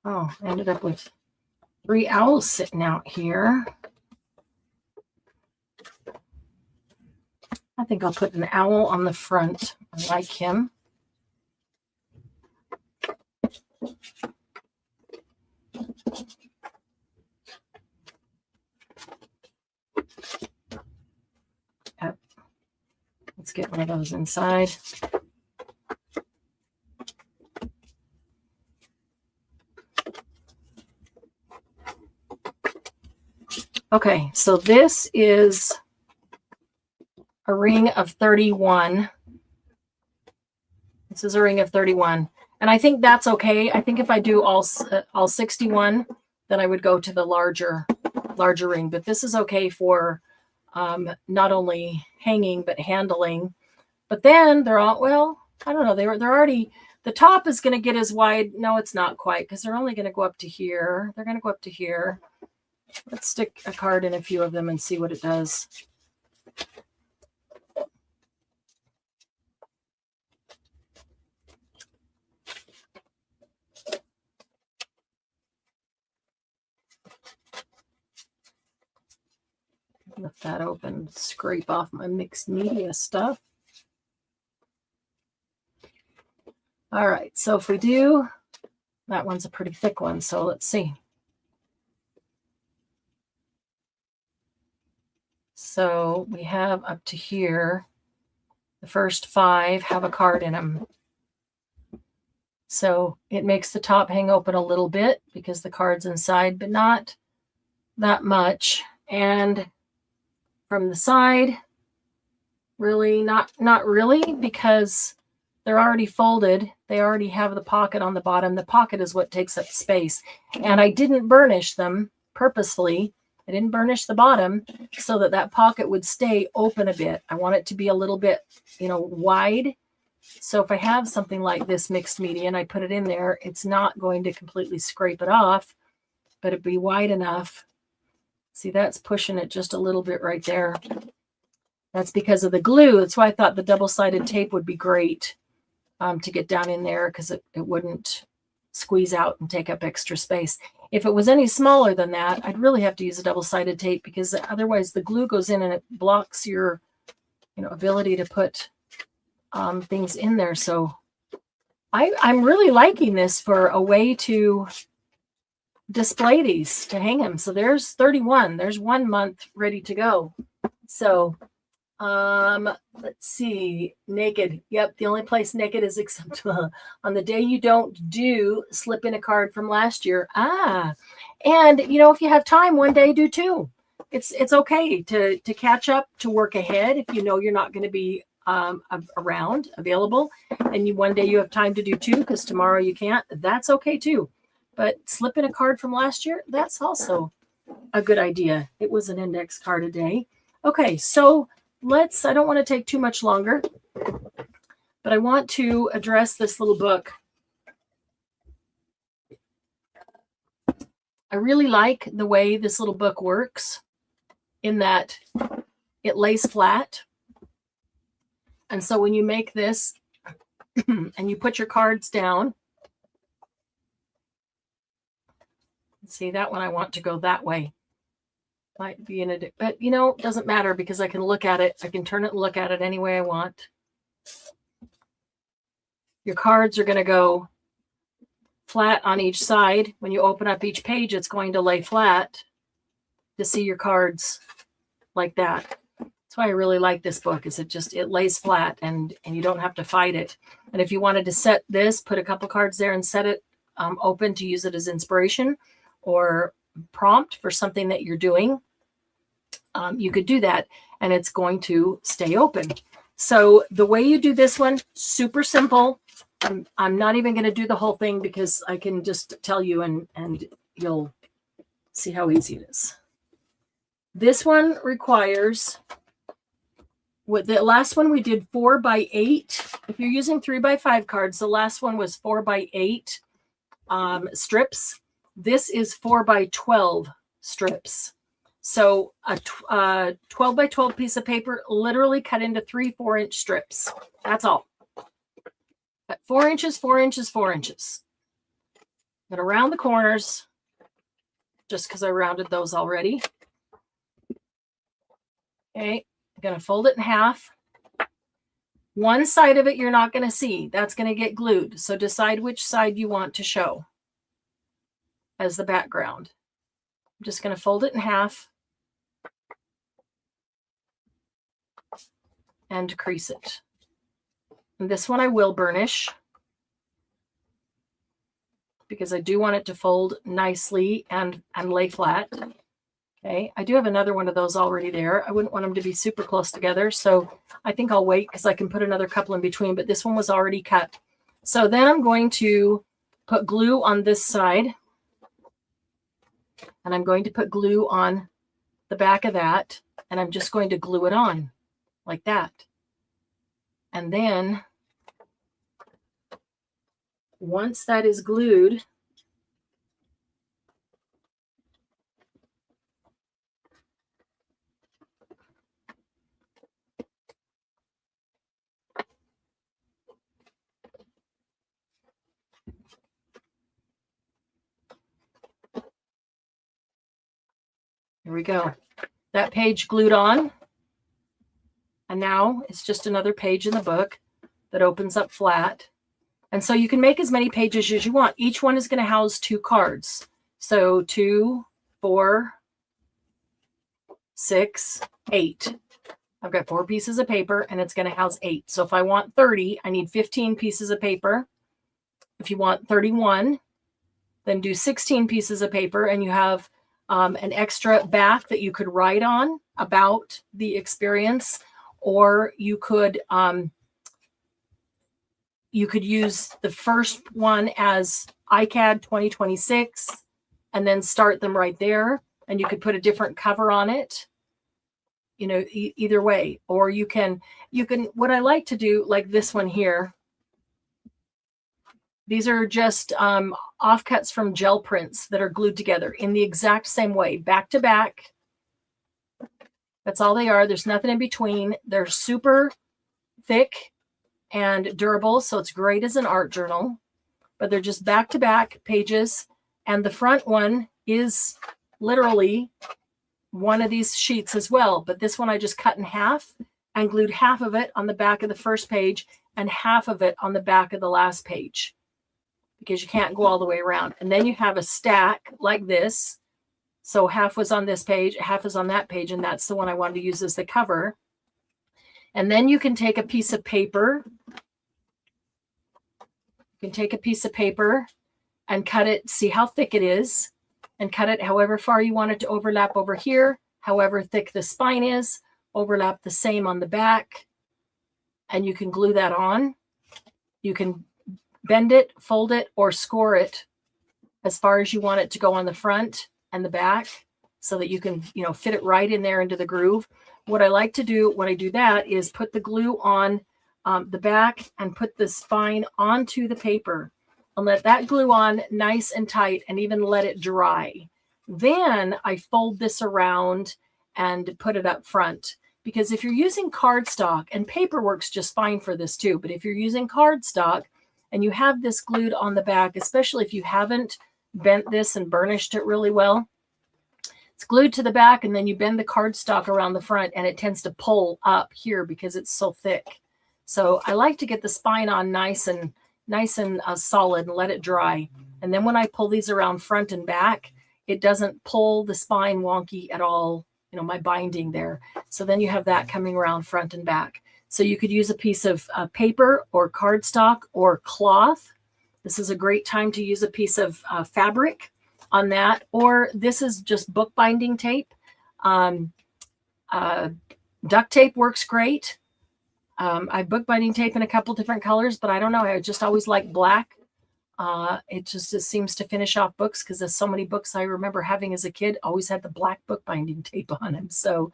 Speaker 1: Oh, I ended up with 3 owls sitting out here. I think I'll put an owl on the front. I like him. Let's get one of those inside. Okay, so this is a ring of 31. This is a ring of 31. And I think that's okay. I think if I do all 61, then I would go to the larger ring. But this is okay for not only hanging, but handling. But then they're all, well, I don't know. They're already, the top is going to get as wide. No, it's not quite, because they're only going to go up to here. They're going to go up to here. Let's stick a card in a few of them and see what it does. Lift that open, scrape off my mixed media stuff. All right, so if we do, that one's a pretty thick one, so let's see. So we have up to here, the first 5 have a card in them. So it makes the top hang open a little bit because the card's inside, but not that much. And from the side, really not really, because they're already folded. They already have the pocket on the bottom. The pocket is what takes up space. And I didn't burnish them purposefully. I didn't burnish the bottom so that pocket would stay open a bit. I want it to be a little bit, wide. So if I have something like this mixed media and I put it in there, it's not going to completely scrape it off, but it'd be wide enough. See, that's pushing it just a little bit right there. That's because of the glue. That's why I thought the double-sided tape would be great to get down in there, because it wouldn't squeeze out and take up extra space. If it was any smaller than that, I'd really have to use a double-sided tape, because otherwise the glue goes in and it blocks your ability to put things in there. So I'm really liking this for a way to display these, to hang them. So there's 31. There's 1 month ready to go. So let's see. Naked. Yep, the only place naked is acceptable. On the day you don't do, slip in a card from last year. And if you have time, one day do 2. It's okay to catch up, to work ahead if you're not going to be around, available, and one day you have time to do 2 because tomorrow you can't. That's okay too. But slip in a card from last year, that's also a good idea. It was an index card a day. Okay, so I don't want to take too much longer, but I want to address this little book. I really like the way this little book works, in that it lays flat. And so when you make this and you put your cards down, see, that one I want to go that way. Might be in a, but it doesn't matter, because I can look at it. I can turn it and look at it any way I want. Your cards are going to go flat on each side. When you open up each page, it's going to lay flat. to see your cards like that. That's why I really like this book, is it lays flat and you don't have to fight it. And if you wanted to set this, put a couple cards there and set it open to use it as inspiration or prompt for something that you're doing, you could do that and it's going to stay open. So the way you do this one, super simple. I'm not even going to do the whole thing because I can just tell you and you'll see how easy it is. This one requires, with the last one we did 4x8. If you're using 3x5 cards, the last one was 4x8 strips. This is 4x12 strips. So a 12x12 piece of paper, literally cut into 3 4-inch strips. That's all. Cut 4 inches, 4 inches, 4 inches. Then around the corners, just because I rounded those already. Okay, I'm going to fold it in half. One side of it you're not going to see. That's going to get glued. So decide which side you want to show as the background. I'm just going to fold it in half and crease it. And this one I will burnish because I do want it to fold nicely and lay flat. Okay, I do have another one of those already there. I wouldn't want them to be super close together, so I think I'll wait because I can put another couple in between, but this one was already cut. So then I'm going to put glue on this side, and I'm going to put glue on the back of that, and I'm just going to glue it on like that. And then once that is glued, here we go. That page glued on. And now it's just another page in the book that opens up flat. And so you can make as many pages as you want. Each one is going to house 2 cards. So 2, 4, 6, 8. I've got 4 pieces of paper and it's going to house 8. So if I want 30, I need 15 pieces of paper. If you want 31, then do 16 pieces of paper and you have an extra back that you could write on about the experience, or you could use the first one as Icad 2026 and then start them right there, and you could put a different cover on it, you know, either way. Or you can what I like to do, like this one here, these are just offcuts from gel prints that are glued together in the exact same way, back to back. That's all they are. There's nothing in between. They're super thick and durable, so it's great as an art journal. But they're just back-to-back pages, and the front one is literally one of these sheets as well. But this one I just cut in half and glued half of it on the back of the first page and half of it on the back of the last page, because you can't go all the way around. And then you have a stack like this. So half was on this page, half is on that page, and that's the one I wanted to use as the cover. And then you can take a piece of paper. You can take a piece of paper and cut it, see how thick it is, and cut it however far you want it to overlap over here, however thick the spine is, overlap the same on the back, and you can glue that on. You can bend it, fold it, or score it as far as you want it to go on the front and the back, so that you can, you know, fit it right in there into the groove. What I like to do when I do that is put the glue on the back and put the spine onto the paper and let that glue on nice and tight and even let it dry. Then I fold this around and put it up front, because if you're using cardstock, and paper works just fine for this too, but if you're using cardstock and you have this glued on the back, especially if you haven't bent this and burnished it really well, it's glued to the back, and then you bend the cardstock around the front and it tends to pull up here because it's so thick. So I like to get the spine on nice and solid and let it dry. And then when I pull these around front and back, it doesn't pull the spine wonky at all, you know, my binding there. So then you have that coming around front and back. So you could use a piece of paper or cardstock or cloth. This is a great time to use a piece of fabric on that, or this is just bookbinding tape. Duct tape works great. I have bookbinding tape in a couple different colors, but I don't know. I just always like black. It seems to finish off books because there's so many books I remember having as a kid always had the black bookbinding tape on them. So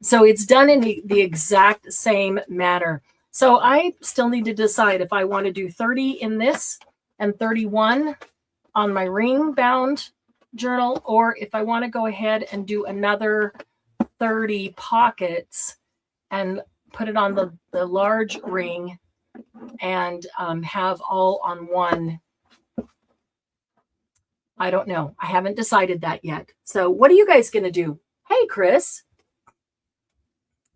Speaker 1: it's done in the exact same manner. So I still need to decide if I want to do 30 in this and 31 on my ring bound journal, or if I want to go ahead and do another 30 pockets and put it on the large ring and have all on one. I don't know. I haven't decided that yet. So what are you guys going to do? Hey, Chris.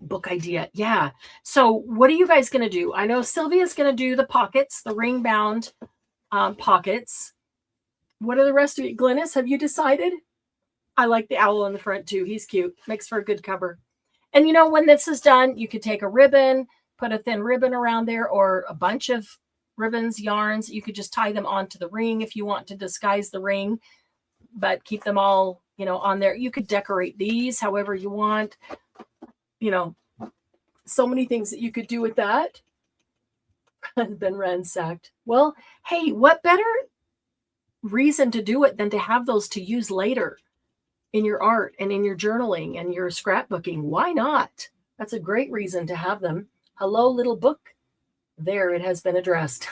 Speaker 1: Book idea. Yeah. So what are you guys going to do? I know Sylvia's going to do the pockets, the ring bound pockets. What are the rest of you? Glynis, have you decided? I like the owl in the front too. He's cute. Makes for a good cover. And you know, when this is done, you could take a ribbon, put a thin ribbon around there, or a bunch of ribbons, yarns. You could just tie them onto the ring if you want to disguise the ring, but keep them all, you know, on there. You could decorate these however you want. You know, so many things that you could do with that. Been ransacked. Well, hey, what better reason to do it than to have those to use later in your art and in your journaling and your scrapbooking? Why not? That's a great reason to have them. Hello, little book. There, it has been addressed.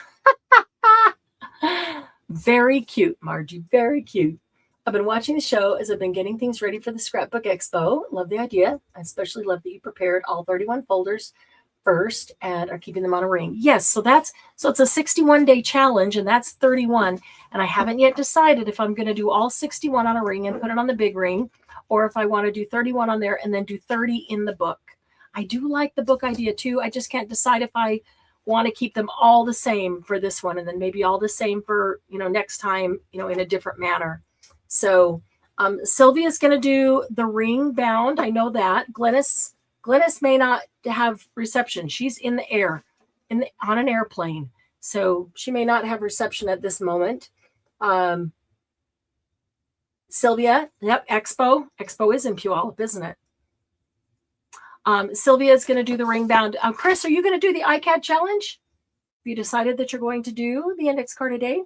Speaker 1: Very cute, Margie. Very cute. I've been watching the show as I've been getting things ready for the Scrapbook Expo. Love the idea. I especially love that you prepared all 31 folders first and are keeping them on a ring. Yes, so it's a 61-day challenge, and that's 31. And I haven't yet decided if I'm going to do all 61 on a ring and put it on the big ring, or if I want to do 31 on there and then do 30 in the book. I do like the book idea too. I just can't decide if I want to keep them all the same for this one and then maybe all the same for, you know, next time, you know, in a different manner. So Sylvia's going to do the ring bound. I know that. Glynis may not have reception. She's in the air, on an airplane. So she may not have reception at this moment. Sylvia, yep, Expo. Expo is in Puyallup, isn't it? Sylvia is going to do the ring bound. Chris, are you going to do the Icad challenge? Have you decided that you're going to do the index card a day?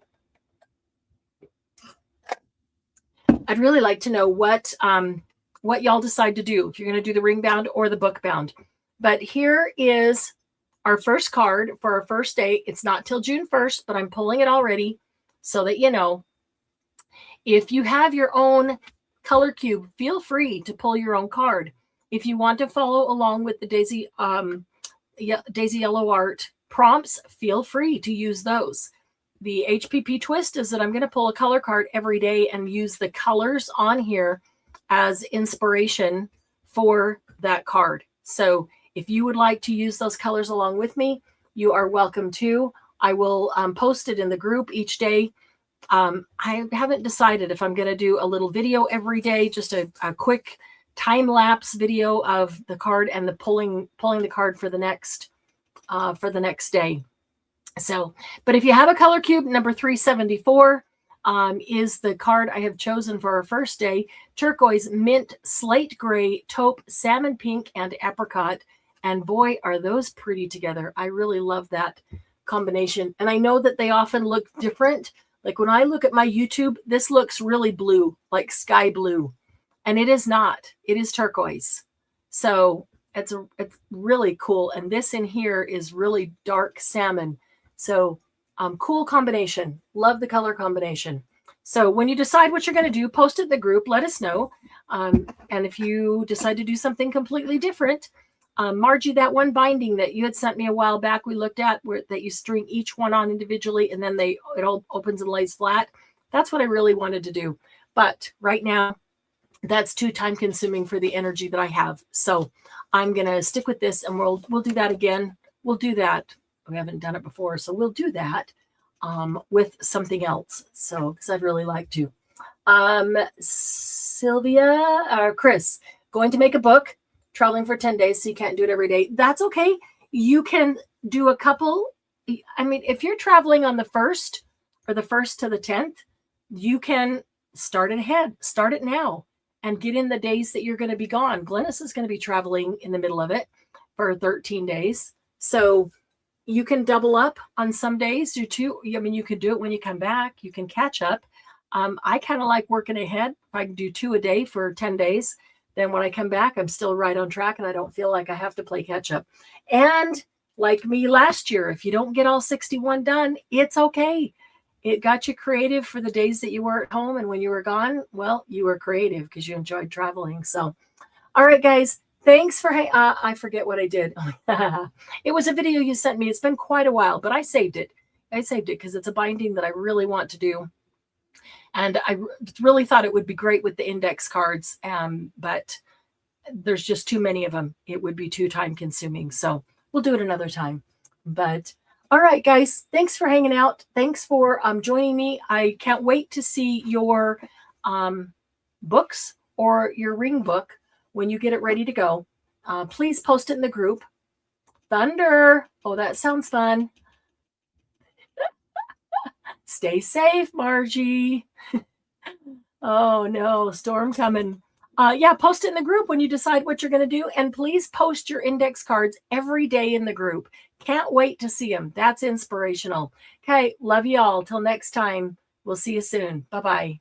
Speaker 1: I'd really like to know what y'all decide to do, if you're going to do the ring bound or the book bound. But here is our first card for our first day. It's not till June 1st, but I'm pulling it already so that you know. If you have your own color cube, feel free to pull your own card. If you want to follow along with the Daisy Yellow Art prompts, feel free to use those. The HPP twist is that I'm going to pull a color card every day and use the colors on here as inspiration for that card. So if you would like to use those colors along with me, you are welcome to. I will post it in the group each day. I haven't decided if I'm going to do a little video every day, just a quick time-lapse video of the card and the pulling the card for the next day. So, but if you have a color cube, number 374 is the card I have chosen for our first day. Turquoise, mint, slate gray, taupe, salmon pink, and apricot. And boy, are those pretty together. I really love that combination. And I know that they often look different. Like when I look at my YouTube, this looks really blue, like sky blue. And it is not. It is turquoise. So it's really cool. And this in here is really dark salmon. So cool combination. Love the color combination. So when you decide what you're going to do, post it in the group. Let us know. And if you decide to do something completely different, Margie, that one binding that you had sent me a while back, we looked at that you string each one on individually and then it all opens and lays flat. That's what I really wanted to do. But right now, that's too time consuming for the energy that I have. So I'm going to stick with this and we'll do that again. We'll do that. We haven't done it before. So we'll do that with something else. So, because I'd really like to. Sylvia, Chris, going to make a book, traveling for 10 days, so you can't do it every day. That's okay. You can do a couple. I mean, if you're traveling on the 1st or the 1st to the 10th, you can start it ahead, start it now, and get in the days that you're going to be gone. Glennis is going to be traveling in the middle of it for 13 days. So you can double up on some days, do 2. I mean, you could do it when you come back. You can catch up. I kind of like working ahead. If I can do 2 a day for 10 days, then when I come back, I'm still right on track and I don't feel like I have to play catch up. And like me last year, if you don't get all 61 done, it's okay. It got you creative for the days that you were at home. And when you were gone, well, you were creative because you enjoyed traveling. So, all right, guys, thanks for, I forget what I did. It was a video you sent me. It's been quite a while, but I saved it. I saved it because it's a binding that I really want to do. And I really thought it would be great with the index cards, but there's just too many of them. It would be too time consuming. So we'll do it another time. But all right, guys, thanks for hanging out. Thanks for joining me. I can't wait to see your books or your ring book when you get it ready to go. Please post it in the group. Thunder. Oh, that sounds fun. Stay safe, Margie. Oh, no, storm coming. Yeah, post it in the group when you decide what you're going to do. And please post your index cards every day in the group. Can't wait to see them. That's inspirational. Okay, love you all. Till next time. We'll see you soon. Bye-bye.